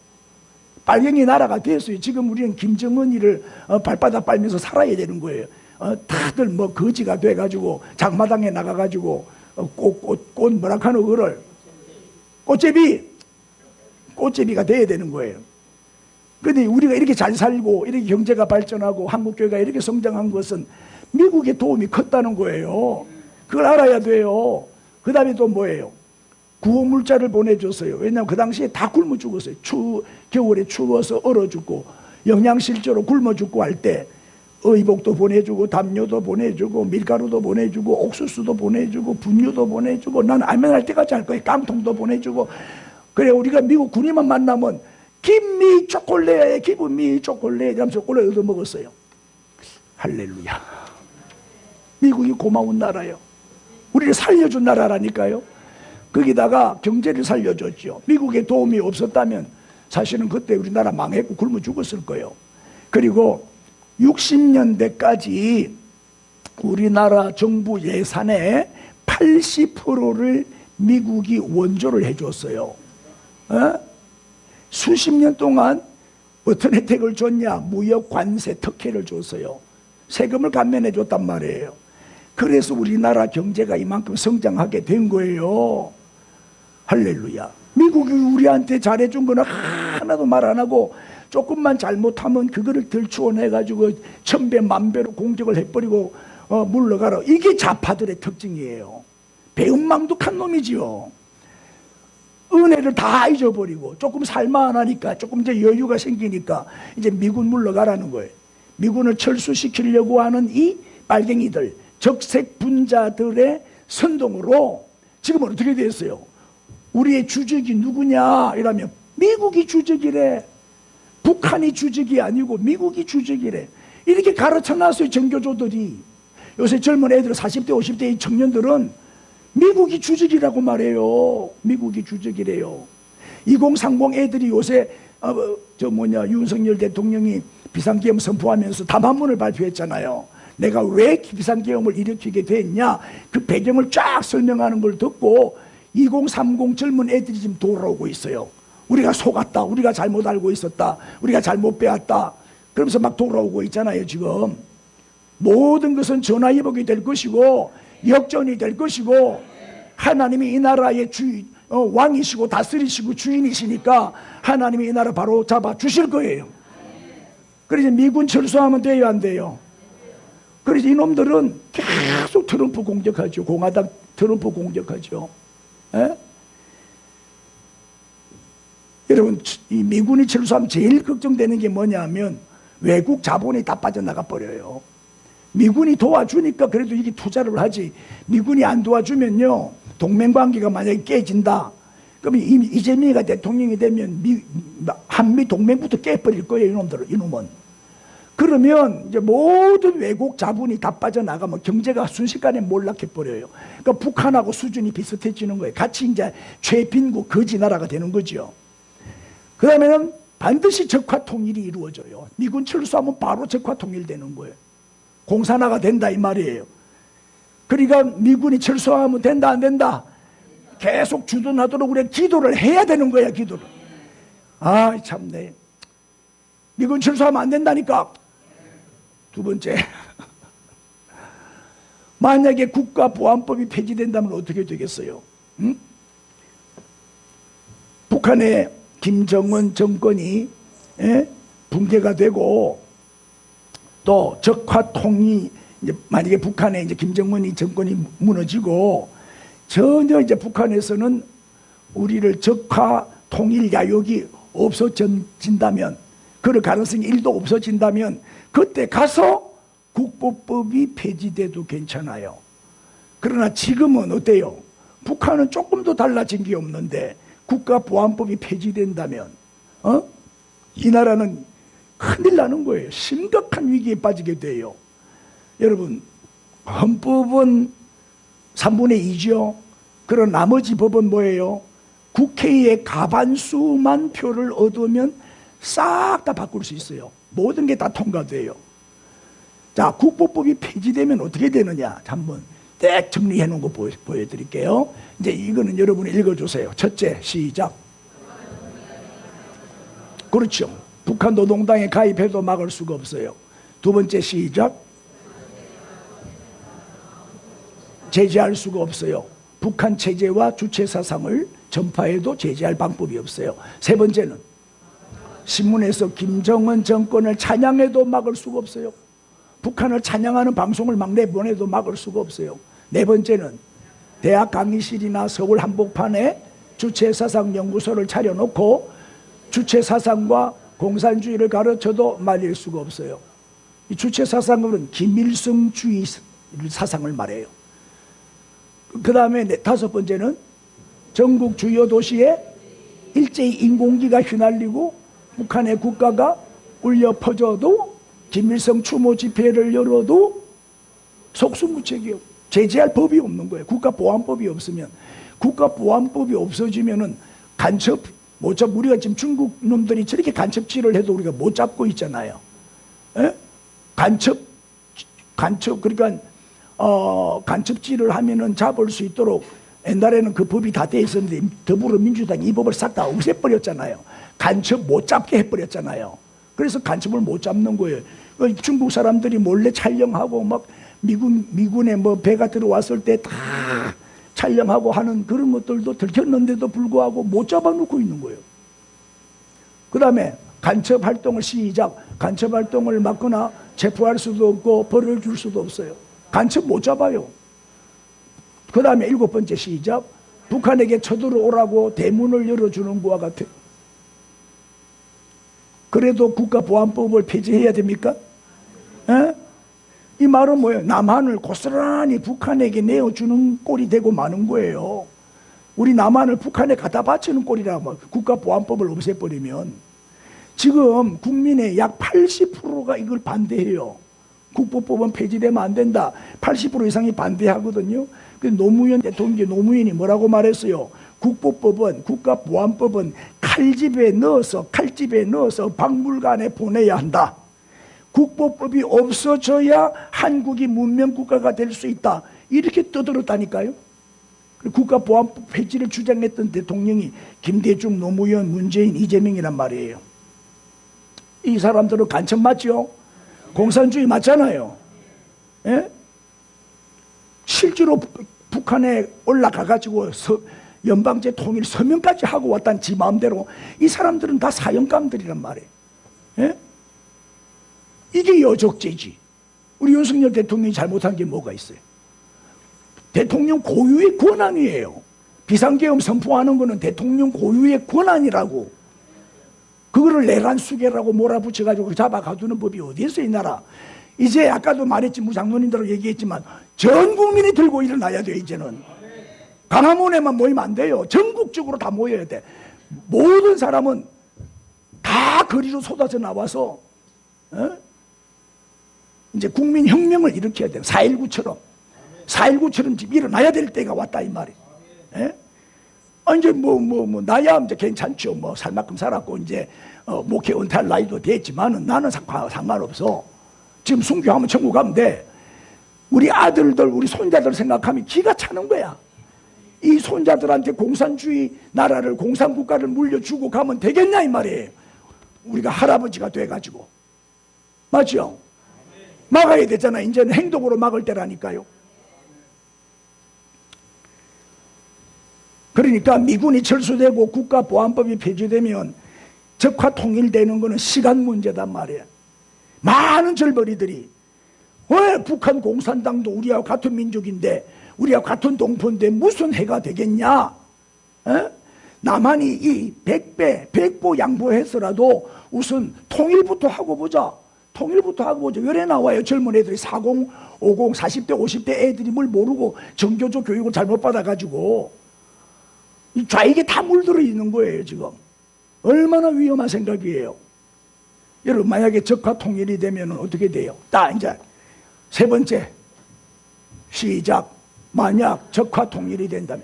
빨갱이 나라가 됐어요. 지금 우리는 김정은이를 발바닥 빨면서 살아야 되는 거예요. 다들 뭐 거지가 돼가지고 장마당에 나가가지고 꽃 뭐라 하노 그걸 꽃제비가 돼야 되는 거예요. 그런데 우리가 이렇게 잘 살고 이렇게 경제가 발전하고 한국교회가 이렇게 성장한 것은 미국의 도움이 컸다는 거예요. 그걸 알아야 돼요. 그 다음에 또 뭐예요? 구호물자를 보내줬어요. 왜냐하면 그 당시에 다 굶어 죽었어요. 겨울에 추워서 얼어 죽고 영양실조로 굶어 죽고 할 때 의복도 보내주고 담요도 보내주고 밀가루도 보내주고 옥수수도 보내주고 분유도 보내주고, 난 알면할 때까지 할 거예요. 깡통도 보내주고. 그래, 우리가 미국 군인만 만나면 김미 초콜릿, 기분미 초콜릿 이러면서 초콜릿 얻어 먹었어요. 할렐루야. 미국이 고마운 나라요. 우리를 살려준 나라라니까요. 거기다가 경제를 살려줬죠. 미국의 도움이 없었다면 사실은 그때 우리나라 망했고 굶어 죽었을 거예요. 그리고 60년대까지 우리나라 정부 예산의 80%를 미국이 원조를 해줬어요. 수십 년 동안 어떤 혜택을 줬냐? 무역 관세 특혜를 줬어요. 세금을 감면해 줬단 말이에요. 그래서 우리나라 경제가 이만큼 성장하게 된 거예요. 할렐루야. 미국이 우리한테 잘해준 거는 하나도 말 안 하고, 조금만 잘못하면 그거를 들추어내가지고 천배 만배로 공격을 해버리고 물러가라. 이게 좌파들의 특징이에요. 배은망덕한 놈이지요. 은혜를 다 잊어버리고 조금 살만하니까, 조금 이제 여유가 생기니까 이제 미군 물러가라는 거예요. 미군을 철수시키려고 하는 이 빨갱이들, 적색 분자들의 선동으로 지금은 어떻게 됐어요? 우리의 주적이 누구냐 이러면 미국이 주적이래. 북한이 주적이 아니고 미국이 주적이래. 이렇게 가르쳐놨어요, 정교조들이. 요새 젊은 애들 40대 50대 청년들은 미국이 주적이라고 말해요. 미국이 주적이래요. 2030 애들이 요새 윤석열 대통령이 비상계엄 선포하면서 담화문을 발표했잖아요. 내가 왜 비상계엄을 일으키게 됐냐, 그 배경을 쫙 설명하는 걸 듣고 2030 젊은 애들이 지금 돌아오고 있어요. 우리가 속았다, 우리가 잘못 알고 있었다, 우리가 잘못 배웠다, 그러면서 막 돌아오고 있잖아요. 지금 모든 것은 전화위복이 될 것이고 역전이 될 것이고, 하나님이 이 나라의 왕이시고 다스리시고 주인이시니까 하나님이 이 나라 바로 잡아 주실 거예요. 그래서 미군 철수하면 돼요, 안 돼요? 그래서 이놈들은 계속 트럼프 공격하죠. 공화당 트럼프 공격하죠. 에? 여러분, 이 미군이 철수하면 제일 걱정되는 게 뭐냐면 외국 자본이 다 빠져나가 버려요. 미군이 도와주니까 그래도 이게 투자를 하지, 미군이 안 도와주면요, 동맹관계가 만약에 깨진다, 그러면 이재명이가 대통령이 되면 한미 동맹부터 깨버릴 거예요, 이놈은. 그러면 이제 모든 외국 자본이 다 빠져나가면 경제가 순식간에 몰락해버려요. 그러니까 북한하고 수준이 비슷해지는 거예요. 같이 이제 최빈국 거지 나라가 되는 거죠. 그 다음에는 반드시 적화 통일이 이루어져요. 미군 철수하면 바로 적화 통일되는 거예요. 공산화가 된다 이 말이에요. 그러니까 미군이 철수하면 된다 안 된다? 계속 주둔하도록 우리가 기도를 해야 되는 거야, 기도를. 아, 참네. 미군 철수하면 안 된다니까. 두 번째, 만약에 국가보안법이 폐지된다면 어떻게 되겠어요? 응? 북한의 김정은 정권이 붕괴가 되고, 또 적화통이 이제 만약에 북한에 이제 김정은이 정권이 무너지고 전혀 이제 북한에서는 우리를 적화 통일 야욕이 없어진다면, 그럴 가능성이 1도 없어진다면 그때 가서 국보법이 폐지돼도 괜찮아요. 그러나 지금은 어때요? 북한은 조금도 달라진 게 없는데 국가보안법이 폐지된다면 이 나라는 큰일 나는 거예요. 심각한 위기에 빠지게 돼요. 여러분, 헌법은 3분의 2죠. 그런 나머지 법은 뭐예요? 국회의 과반수만 표를 얻으면 싹 다 바꿀 수 있어요. 모든 게 다 통과돼요. 자, 국보법이 폐지되면 어떻게 되느냐, 한번 딱 정리해 놓은 거 보여드릴게요. 이제 이거는 여러분이 읽어주세요. 첫째, 시작. 그렇죠. 북한 노동당에 가입해도 막을 수가 없어요. 두 번째, 시작. 제재할 수가 없어요. 북한 체제와 주체 사상을 전파해도 제재할 방법이 없어요. 세 번째는 신문에서 김정은 정권을 찬양해도 막을 수가 없어요. 북한을 찬양하는 방송을 막 내보내도 막을 수가 없어요. 네 번째는 대학 강의실이나 서울 한복판에 주체사상연구소를 차려놓고 주체사상과 공산주의를 가르쳐도 말릴 수가 없어요. 이 주체사상은 김일성주의 사상을 말해요. 그 다음에 다섯 번째는 전국 주요 도시에 일제히 인공기가 휘날리고 북한의 국가가 울려 퍼져도 김일성 추모 집회를 열어도 속수무책이요. 제재할 법이 없는 거예요. 국가보안법이 없으면. 국가보안법이 없어지면은 간첩 못 잡. 우리가 지금 중국 놈들이 저렇게 간첩질을 해도 우리가 못 잡고 있잖아요. 에? 간첩 그러니까 간첩질을 하면은 잡을 수 있도록 옛날에는 그 법이 다 돼 있었는데 더불어민주당이 이 법을 싹 다 없애버렸잖아요. 간첩 못 잡게 해버렸잖아요. 그래서 간첩을 못 잡는 거예요. 중국 사람들이 몰래 촬영하고 막 미군의 뭐 배가 들어왔을 때 다 촬영하고 하는 그런 것들도 들켰는데도 불구하고 못 잡아놓고 있는 거예요. 그 다음에 간첩 활동을 시작. 간첩 활동을 막거나 체포할 수도 없고 벌을 줄 수도 없어요. 간첩 못 잡아요. 그 다음에 일곱 번째 시작. 북한에게 쳐들어오라고 대문을 열어주는 것과 같아요. 그래도 국가보안법을 폐지해야 됩니까? 에? 이 말은 뭐예요? 남한을 고스란히 북한에게 내어주는 꼴이 되고 마는 거예요. 우리 남한을 북한에 갖다 바치는 꼴이라 뭐 국가보안법을 없애버리면. 지금 국민의 약 80%가 이걸 반대해요. 국보법은 폐지되면 안 된다. 80% 이상이 반대하거든요. 노무현 대통령이 노무현이 뭐라고 말했어요? 국보법은 국가보안법은 칼집에 넣어서 박물관에 보내야 한다. 국보법이 없어져야 한국이 문명국가가 될 수 있다. 이렇게 떠들었다니까요. 국가보안법 폐지를 주장했던 대통령이 김대중, 노무현, 문재인, 이재명이란 말이에요. 이 사람들은 간첩 맞죠? 공산주의 맞잖아요. 예? 실제로 북한에 올라가가지고 연방제 통일 서명까지 하고 왔다는 지 마음대로. 이 사람들은 다 사형감들이란 말이에요. 예? 이게 여적죄지. 우리 윤석열 대통령이 잘못한 게 뭐가 있어요? 대통령 고유의 권한이에요. 비상계엄 선포하는 거는 대통령 고유의 권한이라고. 그거를 내란수계라고 몰아붙여가지고 잡아가두는 법이 어디 있어, 이 나라. 이제 아까도 말했지, 무장로님들 얘기했지만 전 국민이 들고 일어나야 돼요. 이제는 광화문에만 모이면 안 돼요. 전국적으로 다 모여야 돼. 모든 사람은 다 거리로 쏟아져 나와서 이제 국민혁명을 일으켜야 돼요. 4.19처럼 지금 일어나야 될 때가 왔다 이 말이에요. 예? 이제 나야 이제 괜찮죠. 살 만큼 살았고 이제 목회 은퇴할 나이도 됐지만은 나는 상관없어. 지금 순교하면 천국 가면 돼. 우리 아들들, 우리 손자들 생각하면 기가 차는 거야. 이 손자들한테 공산주의 나라를, 공산국가를 물려주고 가면 되겠냐 이 말이에요. 우리가 할아버지가 돼가지고. 맞죠? 막아야 되잖아. 이제는 행동으로 막을 때라니까요. 그러니까 미군이 철수되고 국가보안법이 폐지되면 적화 통일되는 것은 시간 문제단 말이에요. 많은 절벌이들이 왜 북한 공산당도 우리하고 같은 민족인데 우리하고 같은 동포인데 무슨 해가 되겠냐? 남한이 이 100보 양보해서라도 우선 통일부터 하고 보자. 열에 나와요. 젊은 애들이 40, 50, 40대, 50대 애들이 뭘 모르고 정교조 교육을 잘못 받아가지고 이 좌익에 다 물들어 있는 거예요. 지금 얼마나 위험한 생각이에요. 여러분, 만약에 적화 통일이 되면 어떻게 돼요? 이제 세 번째 시작. 만약 적화 통일이 된다면,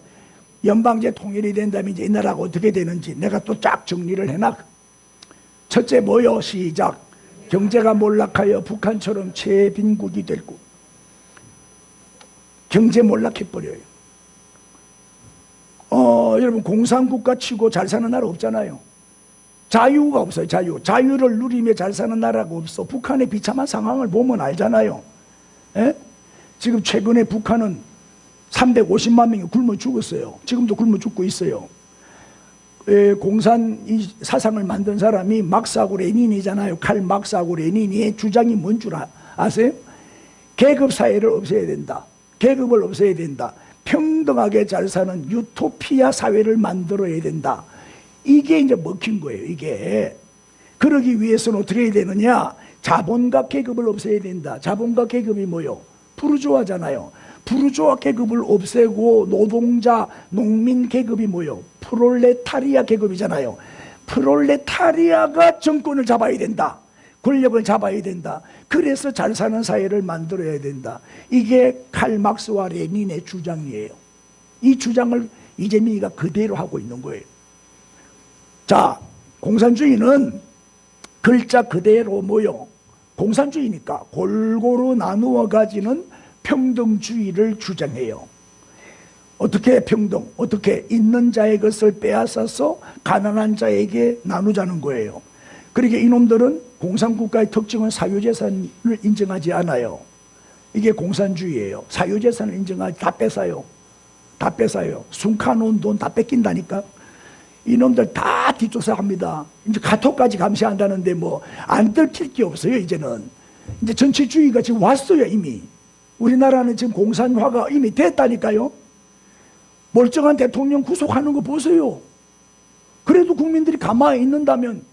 연방제 통일이 된다면 이제 이 나라가 어떻게 되는지 내가 또 쫙 정리를 해놔. 첫째 뭐요? 시작. 경제가 몰락하여 북한처럼 최빈국이 되고, 경제 몰락해버려요. 여러분, 공산국가 치고 잘 사는 나라 없잖아요. 자유가 없어요. 자유를 누리며 잘 사는 나라가 없어. 북한의 비참한 상황을 보면 알잖아요. 지금 최근에 북한은 350만 명이 굶어 죽었어요. 지금도 굶어 죽고 있어요. 공산 이 사상을 만든 사람이 막스하고 레닌이잖아요. 칼 막스하고 레닌의 주장이 뭔 줄 아세요? 계급사회를 없애야 된다. 계급을 없애야 된다. 평등하게 잘 사는 유토피아 사회를 만들어야 된다. 이게 이제 먹힌 거예요. 이게. 그러기 위해서는 어떻게 해야 되느냐? 자본가 계급을 없애야 된다. 자본가 계급이 뭐요? 부르주아잖아요. 부르주아 계급을 없애고 노동자, 농민 계급이 뭐요? 프롤레타리아 계급이잖아요. 프롤레타리아가 정권을 잡아야 된다. 권력을 잡아야 된다. 그래서 잘 사는 사회를 만들어야 된다. 이게 칼 막스와 레닌의 주장이에요. 이 주장을 이재명이가 그대로 하고 있는 거예요. 자, 공산주의는 글자 그대로 뭐요? 공산주의니까 골고루 나누어 가지는 평등주의를 주장해요. 어떻게 평등? 어떻게? 있는 자의 것을 빼앗아서 가난한 자에게 나누자는 거예요. 그러니까 이놈들은 공산국가의 특징은 사유재산을 인정하지 않아요. 이게 공산주의예요. 사유재산을 인정하지, 다 뺏어요. 다 뺏어요. 숨가놓은 돈 다 뺏긴다니까. 이놈들 다 뒷조사합니다. 이제 가토까지 감시한다는데 뭐 안 들킬 게 없어요. 이제는 이제 전체주의가 지금 왔어요. 이미 우리나라는 지금 공산화가 이미 됐다니까요. 멀쩡한 대통령 구속하는 거 보세요. 그래도 국민들이 가만히 있는다면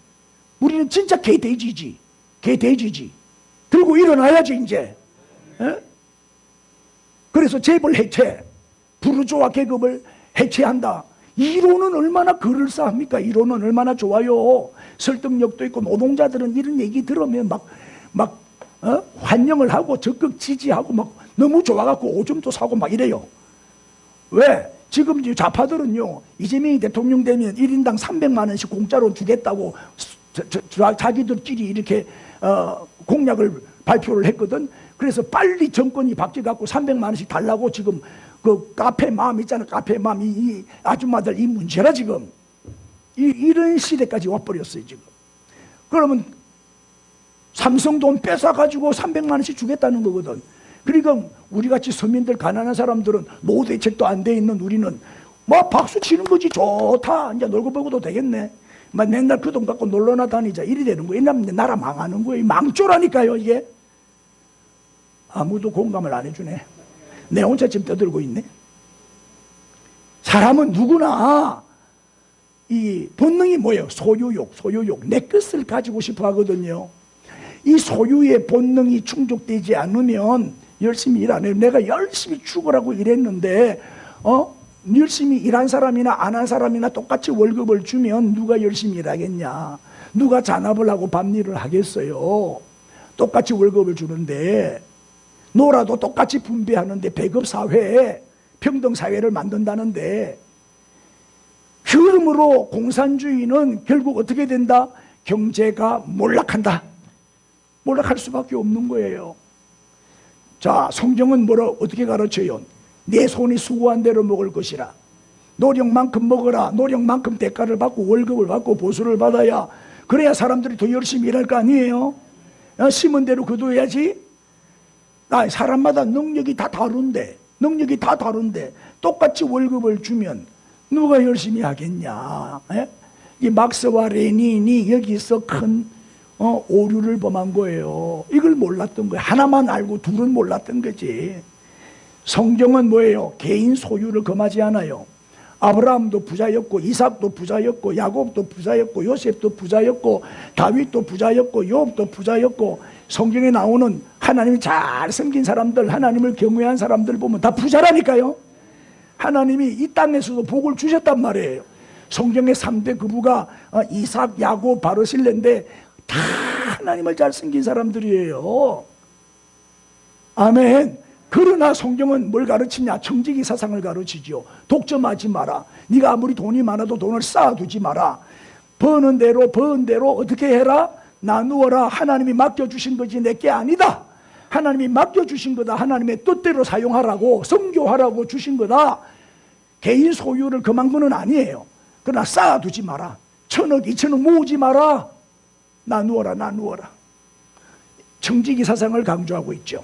우리는 진짜 개돼지지. 개돼지지. 들고 일어나야지 이제. 에? 그래서 재벌 해체, 부르주아 계급을 해체한다. 이론은 얼마나 그럴싸합니까? 이론은 얼마나 좋아요. 설득력도 있고, 노동자들은 이런 얘기 들으면 환영을 하고 적극 지지하고 막 너무 좋아갖고 오줌도 사고 막 이래요. 왜? 지금 좌파들은요, 이재명이 대통령 되면 1인당 300만 원씩 공짜로 주겠다고 자기들끼리 이렇게 공약을 발표를 했거든. 그래서 빨리 정권이 바뀌어갖고 300만 원씩 달라고 지금 그 카페맘 있잖아. 카페맘 이 아줌마들 이 문제라 지금. 이런 시대까지 와버렸어요 지금. 그러면 삼성 돈 뺏어가지고 300만 원씩 주겠다는 거거든. 그러니까 우리같이 서민들 가난한 사람들은 노후 대책도 안 돼 있는 우리는 뭐 박수 치는 거지. 좋다. 이제 놀고 보고도 되겠네. 막 맨날 그 돈 갖고 놀러나 다니자. 이리 되는 거예요. 이러면 나라 망하는 거예요. 망조라니까요 이게. 아무도 공감을 안 해주네. 내 혼자 지금 떠들고 있네. 사람은 누구나 이 본능이 뭐예요? 소유욕. 내 것을 가지고 싶어 하거든요. 이 소유의 본능이 충족되지 않으면 열심히 일 안 해요. 내가 열심히 죽으라고 일했는데 열심히 일한 사람이나 안 한 사람이나 똑같이 월급을 주면 누가 열심히 일하겠냐. 누가 잔압을 하고 밤일을 하겠어요. 똑같이 월급을 주는데 노라도 똑같이 분배하는데 배급사회, 평등사회를 만든다는데 그러므로 공산주의는 결국 어떻게 된다? 경제가 몰락한다. 몰락할 수밖에 없는 거예요. 자, 성경은 어떻게 가르쳐요? 내 손이 수고한 대로 먹을 것이라. 노력만큼 먹어라. 노력만큼 대가를 받고 월급을 받고 보수를 받아야 그래야 사람들이 더 열심히 일할 거 아니에요? 심은 대로 거둬야지. 사람마다 능력이 다 다른데 똑같이 월급을 주면 누가 열심히 하겠냐. 이 막스와 레닌이 여기서 큰 오류를 범한 거예요. 이걸 몰랐던 거예요. 하나만 알고 둘은 몰랐던 거지. 성경은 뭐예요? 개인 소유를 금하지 않아요. 아브라함도 부자였고 이삭도 부자였고 야곱도 부자였고 요셉도 부자였고 다윗도 부자였고 욥도 부자였고 성경에 나오는 하나님이 잘 섬긴 사람들, 하나님을 경외한 사람들 보면 다 부자라니까요. 하나님이 이 땅에서도 복을 주셨단 말이에요. 성경의 3대 거부가 이삭, 야곱, 바르실레인데 다 하나님을 잘 섬긴 사람들이에요. 아멘. 그러나 성경은 뭘 가르치냐? 청지기 사상을 가르치죠. 독점하지 마라. 네가 아무리 돈이 많아도 돈을 쌓아두지 마라. 버는 대로 어떻게 해라? 나누어라. 하나님이 맡겨주신 거지 내게 아니다. 하나님이 맡겨주신 거다. 하나님의 뜻대로 사용하라고, 선교하라고 주신 거다. 개인 소유를 금한 거는 아니에요. 그러나 쌓아두지 마라. 1,000억, 2,000억 모으지 마라. 나누어라. 청지기 사상을 강조하고 있죠.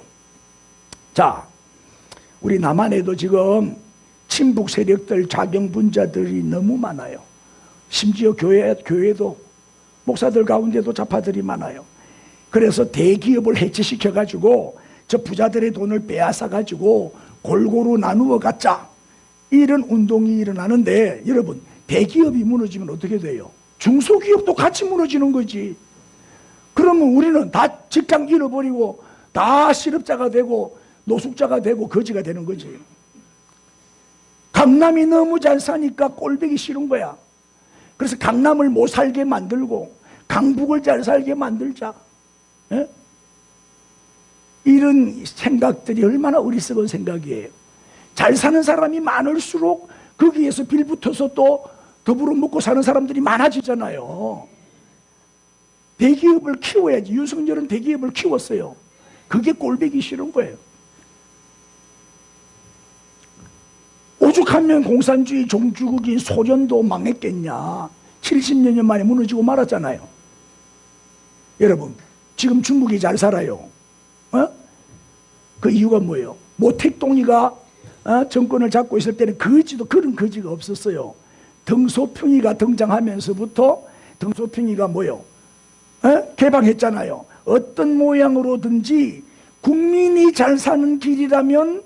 자, 우리 남한에도 지금 친북 세력들, 좌경분자들이 너무 많아요. 심지어 교회도 목사들 가운데도 좌파들이 많아요. 그래서 대기업을 해체시켜가지고 저 부자들의 돈을 빼앗아가지고 골고루 나누어 갖자, 이런 운동이 일어나는데, 여러분 대기업이 무너지면 어떻게 돼요? 중소기업도 같이 무너지는 거지. 그러면 우리는 다 직장 잃어버리고 다 실업자가 되고 노숙자가 되고 거지가 되는 거지. 강남이 너무 잘 사니까 꼴보기 싫은 거야. 그래서 강남을 못 살게 만들고 강북을 잘 살게 만들자. 에? 이런 생각들이 얼마나 어리석은 생각이에요. 잘 사는 사람이 많을수록 거기에서 빌붙어서 또 더불어 먹고 사는 사람들이 많아지잖아요. 대기업을 키워야지. 윤석열은 대기업을 키웠어요. 그게 꼴보기 싫은 거예요. 오죽하면 공산주의 종주국인 소련도 망했겠냐. 70년 만에 무너지고 말았잖아요. 여러분 지금 중국이 잘 살아요. 그 이유가 뭐예요? 모택동이가 정권을 잡고 있을 때는 그런 거지가 없었어요. 덩소평이가 등장하면서부터 덩소평이가 뭐예요? 개방했잖아요. 어떤 모양으로든지 국민이 잘 사는 길이라면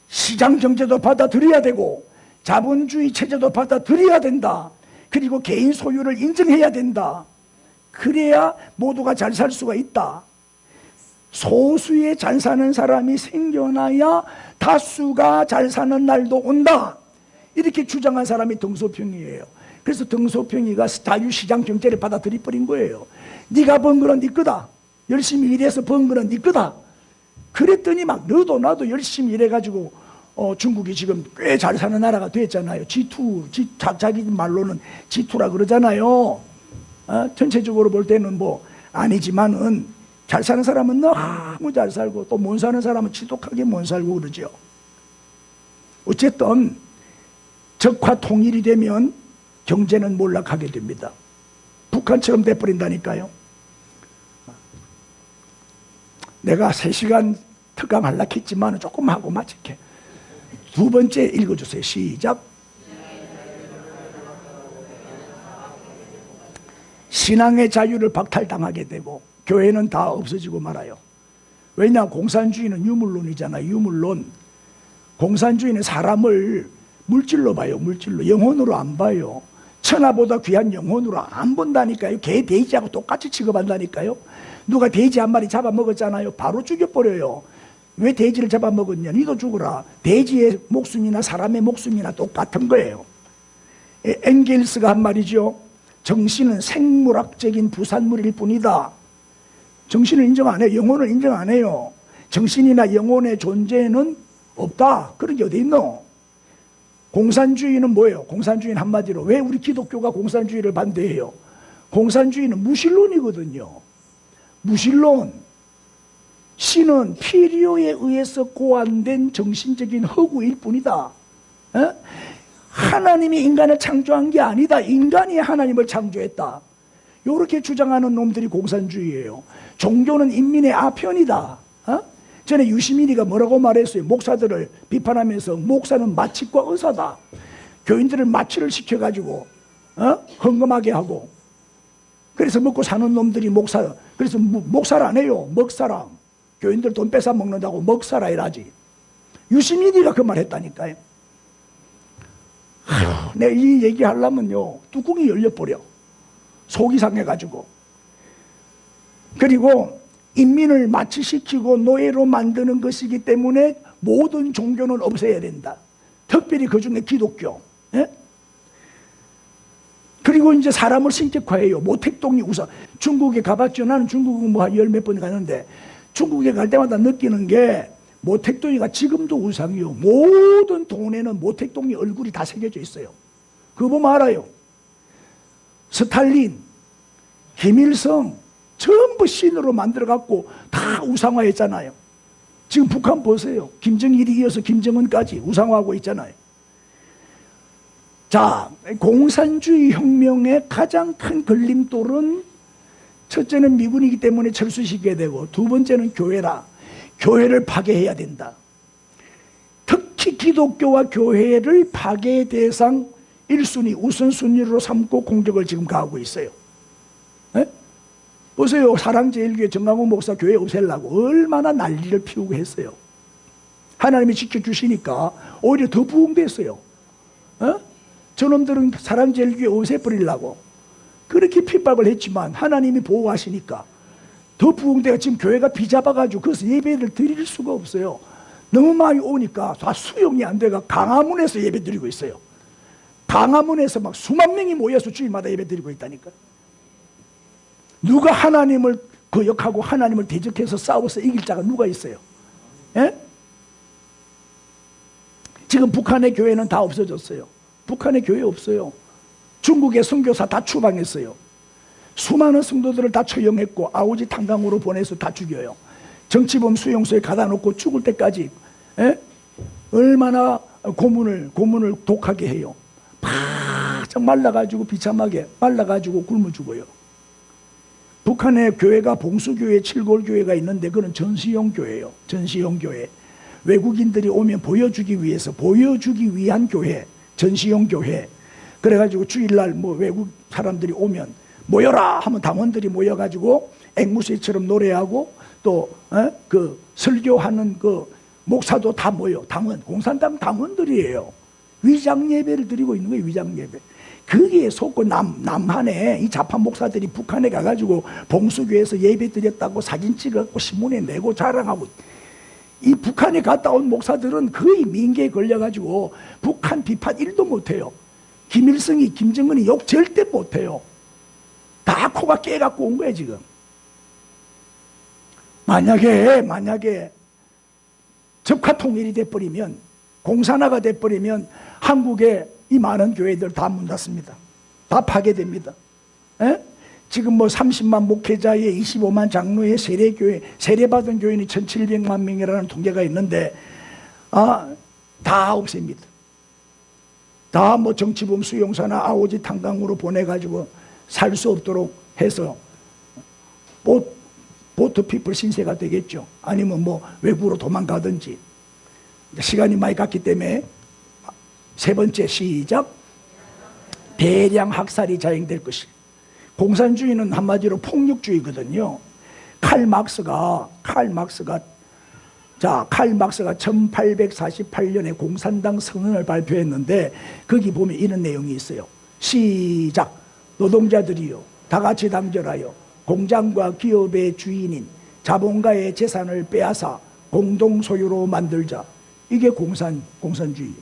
시장 경제도 받아들여야 되고 자본주의 체제도 받아들여야 된다. 그리고 개인 소유를 인정해야 된다. 그래야 모두가 잘 살 수가 있다. 소수의 잘 사는 사람이 생겨나야 다수가 잘 사는 날도 온다. 이렇게 주장한 사람이 등소평이에요. 그래서 등소평이가 자유시장 경제를 받아들여버린 거예요. 네가 번 거는 네 거다. 열심히 일해서 번 거는 네 거다. 그랬더니 막 너도 나도 열심히 일해가지고 중국이 지금 꽤 잘 사는 나라가 됐잖아요. G2, 자기 말로는 G2라 그러잖아요. 전체적으로 볼 때는 뭐 아니지만은 잘 사는 사람은 너무 잘 살고 또 못 사는 사람은 지독하게 못 살고 그러죠. 어쨌든 적화 통일이 되면 경제는 몰락하게 됩니다. 북한처럼 돼버린다니까요. 내가 3시간 특강하려고 했지만 조금 하고 마칠게. 두 번째 읽어주세요. 시작. 신앙의 자유를 박탈당하게 되고 교회는 다 없어지고 말아요. 왜냐? 공산주의는 유물론이잖아요. 유물론. 공산주의는 사람을 물질로 봐요. 물질로. 영혼으로 안 봐요. 천하보다 귀한 영혼으로 안 본다니까요. 개, 돼지하고 똑같이 취급한다니까요. 누가 돼지 한 마리 잡아먹었잖아요. 바로 죽여버려요. 왜 돼지를 잡아먹었냐? 니도 죽어라. 돼지의 목숨이나 사람의 목숨이나 똑같은 거예요. 엥겔스가 한 말이죠. 정신은 생물학적인 부산물일 뿐이다. 정신을 인정 안 해요. 영혼을 인정 안 해요. 정신이나 영혼의 존재는 없다. 그런 게 어디 있노? 공산주의는 뭐예요? 공산주의는 한마디로 왜 우리 기독교가 공산주의를 반대해요? 공산주의는 무신론이거든요. 무신론. 신은 필요에 의해서 고안된 정신적인 허구일 뿐이다. 하나님이 인간을 창조한 게 아니다. 인간이 하나님을 창조했다. 이렇게 주장하는 놈들이 공산주의예요. 종교는 인민의 아편이다. 전에 유시민이가 뭐라고 말했어요? 목사들을 비판하면서 목사는 마취과 의사다. 교인들을 마취를 시켜가지고 헌금하게 하고 그래서 먹고 사는 놈들이 목사. 그래서 목사를 안 해요. 먹사람. 교인들 돈 뺏어 먹는다고 먹사라 이라지. 유시민이가 그 말 했다니까요. 내가 이 얘기 하려면요 뚜껑이 열려버려. 속이 상해가지고. 그리고 인민을 마취시키고 노예로 만드는 것이기 때문에 모든 종교는 없애야 된다. 특별히 그 중에 기독교. 예? 그리고 이제 사람을 신격화해요. 모택동이 우선. 중국에 가봤죠. 나는 중국은 뭐 한 열 몇 번 가는데 중국에 갈 때마다 느끼는 게 모택동이가 지금도 우상이요. 모든 돈에는 모택동이 얼굴이 다 새겨져 있어요. 그거 보면 알아요. 스탈린, 김일성 전부 신으로 만들어갖고 다 우상화했잖아요. 지금 북한 보세요. 김정일이 이어서 김정은까지 우상화하고 있잖아요. 자, 공산주의 혁명의 가장 큰 걸림돌은 첫째는 미군이기 때문에 철수시켜야 되고 두 번째는 교회라. 교회를 파괴해야 된다. 특히 기독교와 교회를 파괴 대상 1순위, 우선순위로 삼고 공격을 지금 가하고 있어요. 네? 보세요. 사랑제일교회 정강훈 목사 교회 없애려고 얼마나 난리를 피우고 했어요. 하나님이 지켜주시니까 오히려 더 부흥됐어요. 저놈들은 사랑제일교회 없애버리려고 그렇게 핍박을 했지만 하나님이 보호하시니까 더 부흥대가 지금 교회가 비잡아가지고 그래서 예배를 드릴 수가 없어요. 너무 많이 오니까 다 수용이 안 돼가 강화문에서 예배 드리고 있어요. 강화문에서 막 수만 명이 모여서 주일마다 예배 드리고 있다니까. 누가 하나님을 거역하고 하나님을 대적해서 싸워서 이길 자가 누가 있어요? 예? 지금 북한의 교회는 다 없어졌어요. 북한의 교회 없어요. 중국의 선교사 다 추방했어요. 수많은 성도들을 다 처형했고 아우지 탄광으로 보내서 다 죽여요. 정치범 수용소에 가다 놓고 죽을 때까지 얼마나 고문을 독하게 해요. 바짝 말라가지고 비참하게 말라가지고 굶어 죽어요. 북한의 교회가 봉수교회, 칠골교회가 있는데 그건 전시용 교회예요. 전시용 교회. 외국인들이 오면 보여주기 위한 교회, 전시용 교회. 그래가지고 주일날 뭐 외국 사람들이 오면 모여라 하면 당원들이 모여가지고 앵무새처럼 노래하고 또 그 설교하는 그 목사도 다 모여. 당원, 공산당 당원들이에요. 위장 예배를 드리고 있는 거예요. 위장 예배. 거기에 속고 남한에 이 좌파 목사들이 북한에 가가지고 봉수교회에서 예배 드렸다고 사진 찍었고 신문에 내고 자랑하고 이 북한에 갔다 온 목사들은 거의 민계에 걸려가지고 북한 비판 1도 못해요. 김일성이 김정은이 욕 절대 못해요. 다 코가 깨갖고 온 거예요 지금. 만약에 적화 통일이 돼버리면, 공산화가 돼버리면 한국의 이 많은 교회들 다 문 닫습니다. 다 파괴됩니다. 에? 지금 뭐 30만 목회자의 25만 장로의 세례받은 교인이 1700만 명이라는 통계가 있는데, 다 없앱니다. 다 뭐 정치범 수용소나 아오지 탄광으로 보내가지고 살 수 없도록 해서 보트 피플 신세가 되겠죠. 아니면 뭐 외국으로 도망가든지. 시간이 많이 갔기 때문에 세 번째 시작. 대량 학살이 자행될 것이. 공산주의는 한마디로 폭력주의거든요. 칼 막스가 1848년에 공산당 선언을 발표했는데 거기 보면 이런 내용이 있어요. 시작. 노동자들이요, 다 같이 단결하여 공장과 기업의 주인인 자본가의 재산을 빼앗아 공동 소유로 만들자. 이게 공산주의.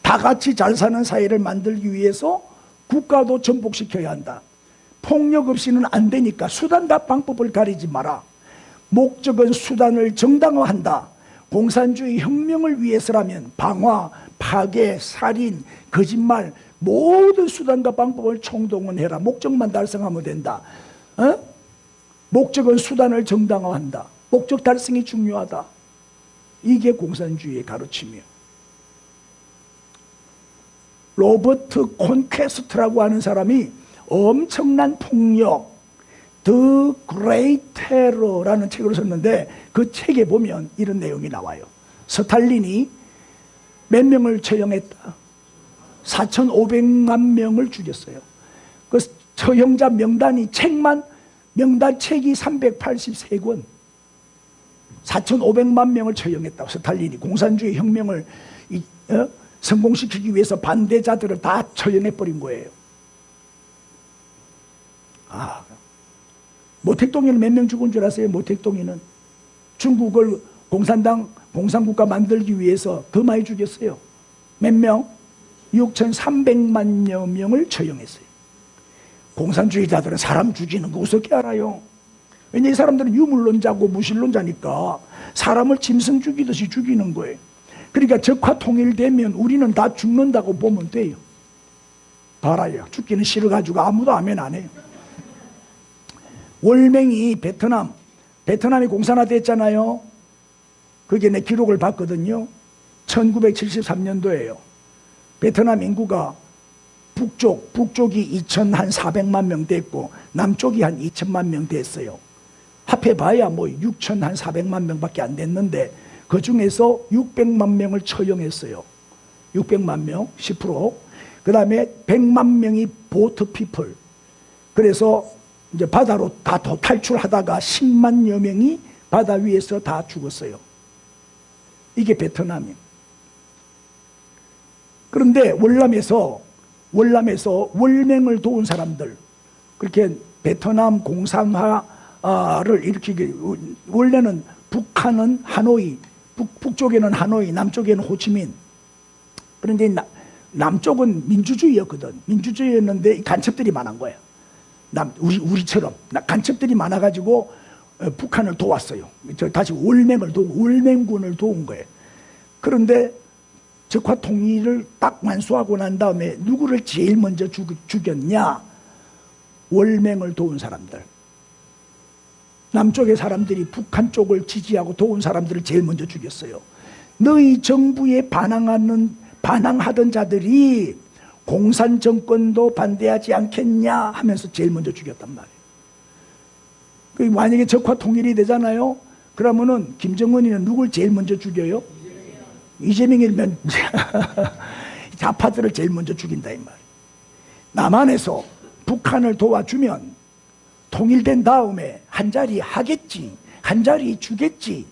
다 같이 잘 사는 사회를 만들기 위해서 국가도 전복시켜야 한다. 폭력 없이는 안 되니까 수단과 방법을 가리지 마라. 목적은 수단을 정당화한다. 공산주의 혁명을 위해서라면 방화, 파괴, 살인, 거짓말 모든 수단과 방법을 총동원해라. 목적만 달성하면 된다. 목적은 수단을 정당화한다. 목적 달성이 중요하다. 이게 공산주의의 가르침이에요. 로버트 콘퀘스트라고 하는 사람이 엄청난 폭력, The Great Terror라는 책을 썼는데 그 책에 보면 이런 내용이 나와요. 스탈린이 몇 명을 처형했다? 4,500만 명을 죽였어요. 그 처형자 명단이 명단책이 383권. 4,500만 명을 처형했다고. 스탈린이 공산주의 혁명을 성공시키기 위해서 반대자들을 다 처형해버린 거예요. 모택동이는 몇 명 죽은 줄 아세요? 모택동이는 중국을 공산국가 만들기 위해서 더 많이 죽였어요. 몇 명? 6,300만여 명을 처형했어요. 공산주의자들은 사람 죽이는 거 어떻게 알아요? 왜냐, 이 사람들은 유물론자고 무신론자니까 사람을 짐승 죽이듯이 죽이는 거예요. 그러니까 적화 통일되면 우리는 다 죽는다고 보면 돼요. 다 알아요. 죽기는 싫어가지고 아무도 아멘 안 해요. 월맹이 베트남이 공산화됐잖아요. 그게 내 기록을 봤거든요. 1973년도에요. 베트남 인구가 북쪽이 2,400만 명 됐고 남쪽이 한 2천만 명 됐어요. 합해봐야 뭐 6,400만 명밖에 안 됐는데 그 중에서 600만 명을 처형했어요. 600만 명, 10%. 그 다음에 100만 명이 보트 피플. 그래서 이제 바다로 다 탈출하다가 10만여 명이 바다 위에서 다 죽었어요. 이게 베트남이에요. 그런데 월남에서 월맹을 도운 사람들, 그렇게 베트남 공산화를 일으키기, 원래는 북한은 하노이, 북쪽에는 하노이, 남쪽에는 호치민. 그런데 남쪽은 민주주의였거든. 민주주의였는데 간첩들이 많은 거야. 우리처럼 간첩들이 많아가지고 북한을 도왔어요. 다시 월맹군을 도운 거예요. 그런데 적화 통일을 딱 완수하고 난 다음에 누구를 제일 먼저 죽였냐? 월맹을 도운 사람들. 남쪽의 사람들이 북한 쪽을 지지하고 도운 사람들을 제일 먼저 죽였어요. 너희 정부에 반항하던 자들이 공산 정권도 반대하지 않겠냐 하면서 제일 먼저 죽였단 말이에요. 만약에 적화 통일이 되잖아요. 그러면은 김정은이는 누굴 제일 먼저 죽여요? 이재명이면 좌파들을 제일 먼저 죽인다 이 말이에요. 남한에서 북한을 도와주면 통일된 다음에 한자리 하겠지, 한자리 주겠지,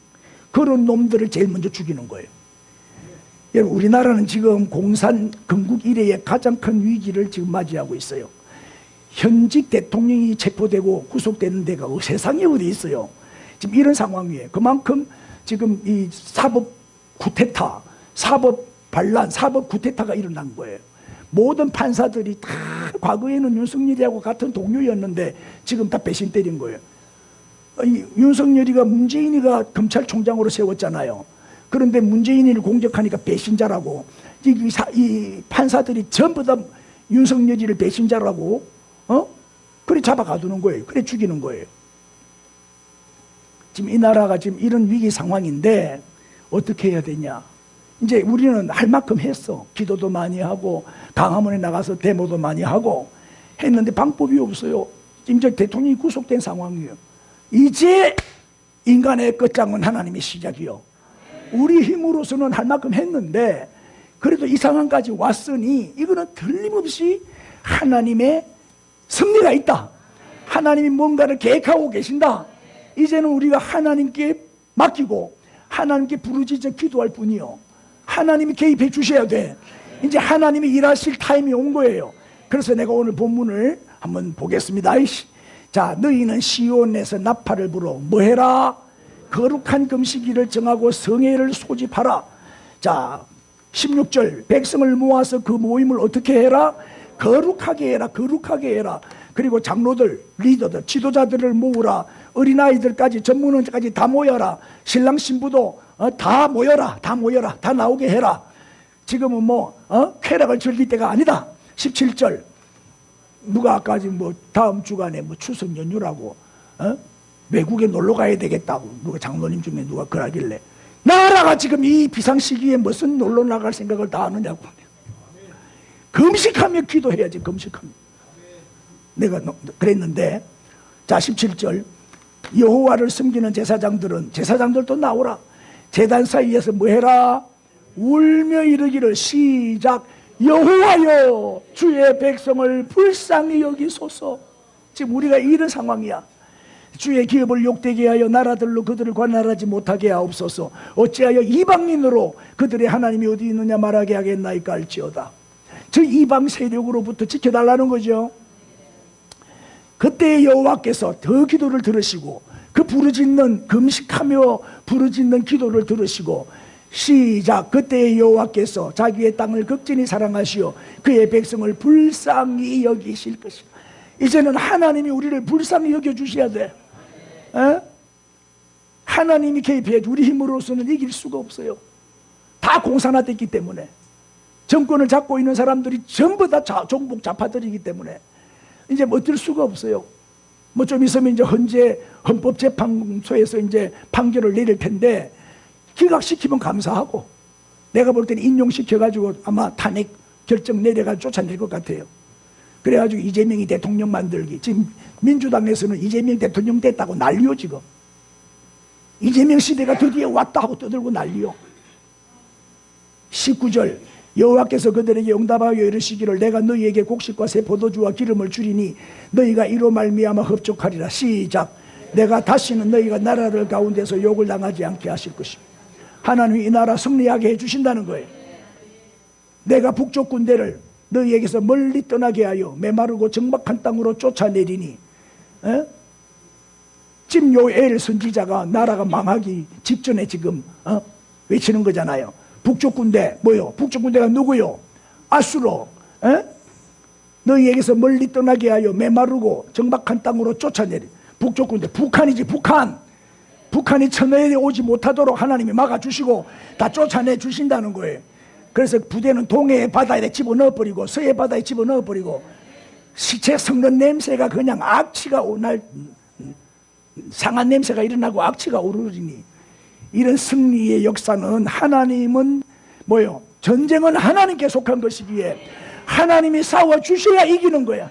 그런 놈들을 제일 먼저 죽이는 거예요. 여러분, 우리나라는 지금 공산 건국 이래의 가장 큰 위기를 지금 맞이하고 있어요. 현직 대통령이 체포되고 구속되는 데가 세상에 어디 있어요. 지금 이런 상황이에요. 그만큼 지금 이 사법 쿠데타, 사법 반란, 사법 쿠데타가 일어난 거예요. 모든 판사들이 다 과거에는 윤석열이하고 같은 동료였는데 지금 다 배신 때린 거예요. 윤석열이가 문재인이가 검찰총장으로 세웠잖아요. 그런데 문재인이를 공격하니까 배신자라고, 이 판사들이 전부 다 윤석열이를 배신자라고 그래 잡아가두는 거예요. 그래 죽이는 거예요. 지금 이 나라가 지금 이런 위기 상황인데 어떻게 해야 되냐. 이제 우리는 할 만큼 했어. 기도도 많이 하고 강화문에 나가서 데모도 많이 하고 했는데 방법이 없어요. 이제 대통령이 구속된 상황이에요. 이제 인간의 끝장은 하나님의 시작이요. 우리 힘으로서는 할 만큼 했는데 그래도 이 상황까지 왔으니 이거는 틀림없이 하나님의 섭리가 있다. 하나님이 뭔가를 계획하고 계신다. 이제는 우리가 하나님께 맡기고 하나님께 부르짖어 기도할 뿐이요. 하나님이 개입해 주셔야 돼. 이제 하나님이 일하실 타임이 온 거예요. 그래서 내가 오늘 본문을 한번 보겠습니다. 자, 너희는 시온에서 나팔을 불어 뭐해라? 거룩한 금식일을 정하고 성회를 소집하라. 자, 16절 백성을 모아서 그 모임을 어떻게 해라? 거룩하게 해라. 거룩하게 해라. 그리고 장로들, 리더들, 지도자들을 모으라. 어린아이들까지 전문원까지 다 모여라. 신랑 신부도 다 모여라. 다 모여라. 다 나오게 해라. 지금은 쾌락을 즐길 때가 아니다. 17절 누가 아까 지금 다음 주간에 추석 연휴라고 외국에 놀러 가야 되겠다고 누가 장로님 중에 누가 그러길래 나라가 지금 이 비상시기에 무슨 놀러 나갈 생각을 다 하느냐고. 금식하며 기도해야지. 금식하며. 내가 그랬는데 자 17절 여호와를 섬기는 제사장들도 나오라. 제단 사이에서 뭐해라? 울며 이르기를 시작. 여호와여 주의 백성을 불쌍히 여기소서. 지금 우리가 이런 상황이야. 주의 기업을 욕되게 하여 나라들로 그들을 관할하지 못하게 하옵소서. 어찌하여 이방인으로 그들의 하나님이 어디 있느냐 말하게 하겠나이까 할지어다. 저 이방 세력으로부터 지켜달라는 거죠. 그때 여호와께서 더 기도를 들으시고 그 부르짖는 금식하며 부르짖는 기도를 들으시고 시작. 그때 여호와께서 자기의 땅을 극진히 사랑하시어 그의 백성을 불쌍히 여기실 것이다. 이제는 하나님이 우리를 불쌍히 여겨주셔야 돼. 하나님이 개입해야지. 우리 힘으로서는 이길 수가 없어요. 다 공산화됐기 때문에. 정권을 잡고 있는 사람들이 전부 다 종북 좌파들이기 때문에 이제 어쩔 수가 없어요. 좀 있으면 이제 헌법재판소에서 이제 판결을 내릴 텐데 기각시키면 감사하고 내가 볼 때는 인용시켜가지고 아마 탄핵 결정 내려가지고 쫓아낼 것 같아요. 그래가지고 이재명이 대통령 만들기. 지금 민주당에서는 이재명 대통령 됐다고 난리요. 지금 이재명 시대가 드디어 왔다 하고 떠들고 난리요. 19절 여호와께서 그들에게 응답하여 이르시기를 내가 너희에게 곡식과 새 포도주와 기름을 주리니 너희가 이로 말미암아 흡족하리라. 시작. 내가 다시는 너희가 나라를 가운데서 욕을 당하지 않게 하실 것입니다. 하나님이 이 나라 승리하게 해주신다는 거예요. 내가 북쪽 군대를 너희에게서 멀리 떠나게 하여 메마르고 적막한 땅으로 쫓아내리니 지금 요엘 선지자가 나라가 망하기 직전에 지금 외치는 거잖아요. 북쪽 군대 뭐요? 북쪽 군대가 누구요? 아수로. 너희에게서 멀리 떠나게 하여 메마르고 적막한 땅으로 쫓아내리. 북쪽 군대 북한이지. 북한이 천하에 오지 못하도록 하나님이 막아주시고 다 쫓아내 주신다는 거예요. 그래서 부대는 동해 바다에 집어넣어버리고 서해 바다에 집어넣어버리고 시체 썩는 냄새가 그냥 악취가 오날 상한 냄새가 일어나고 악취가 오르니 이런 승리의 역사는 하나님은 뭐요? 전쟁은 하나님께 속한 것이기에 하나님이 싸워주셔야 이기는 거야.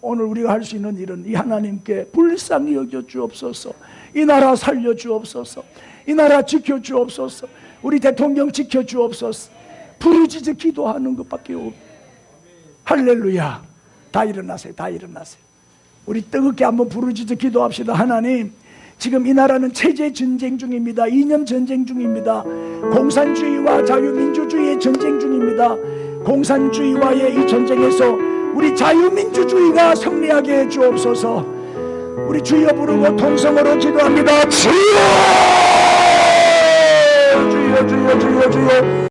오늘 우리가 할 수 있는 일은 이 하나님께 불쌍히 여겨주옵소서. 이 나라 살려주옵소서. 이 나라 지켜주옵소서. 우리 대통령 지켜주옵소서. 부르짖어 기도하는 것밖에 없어요. 할렐루야. 다 일어나세요. 다 일어나세요. 우리 뜨겁게 한번 부르짖어 기도합시다. 하나님, 지금 이 나라는 체제 전쟁 중입니다. 이념 전쟁 중입니다. 공산주의와 자유민주주의의 전쟁 중입니다. 공산주의와의 이 전쟁에서 우리 자유민주주의가 승리하게 해 주옵소서. 우리 주여 부르고 통성으로 기도합니다. 주여 주여 주여 주여 주여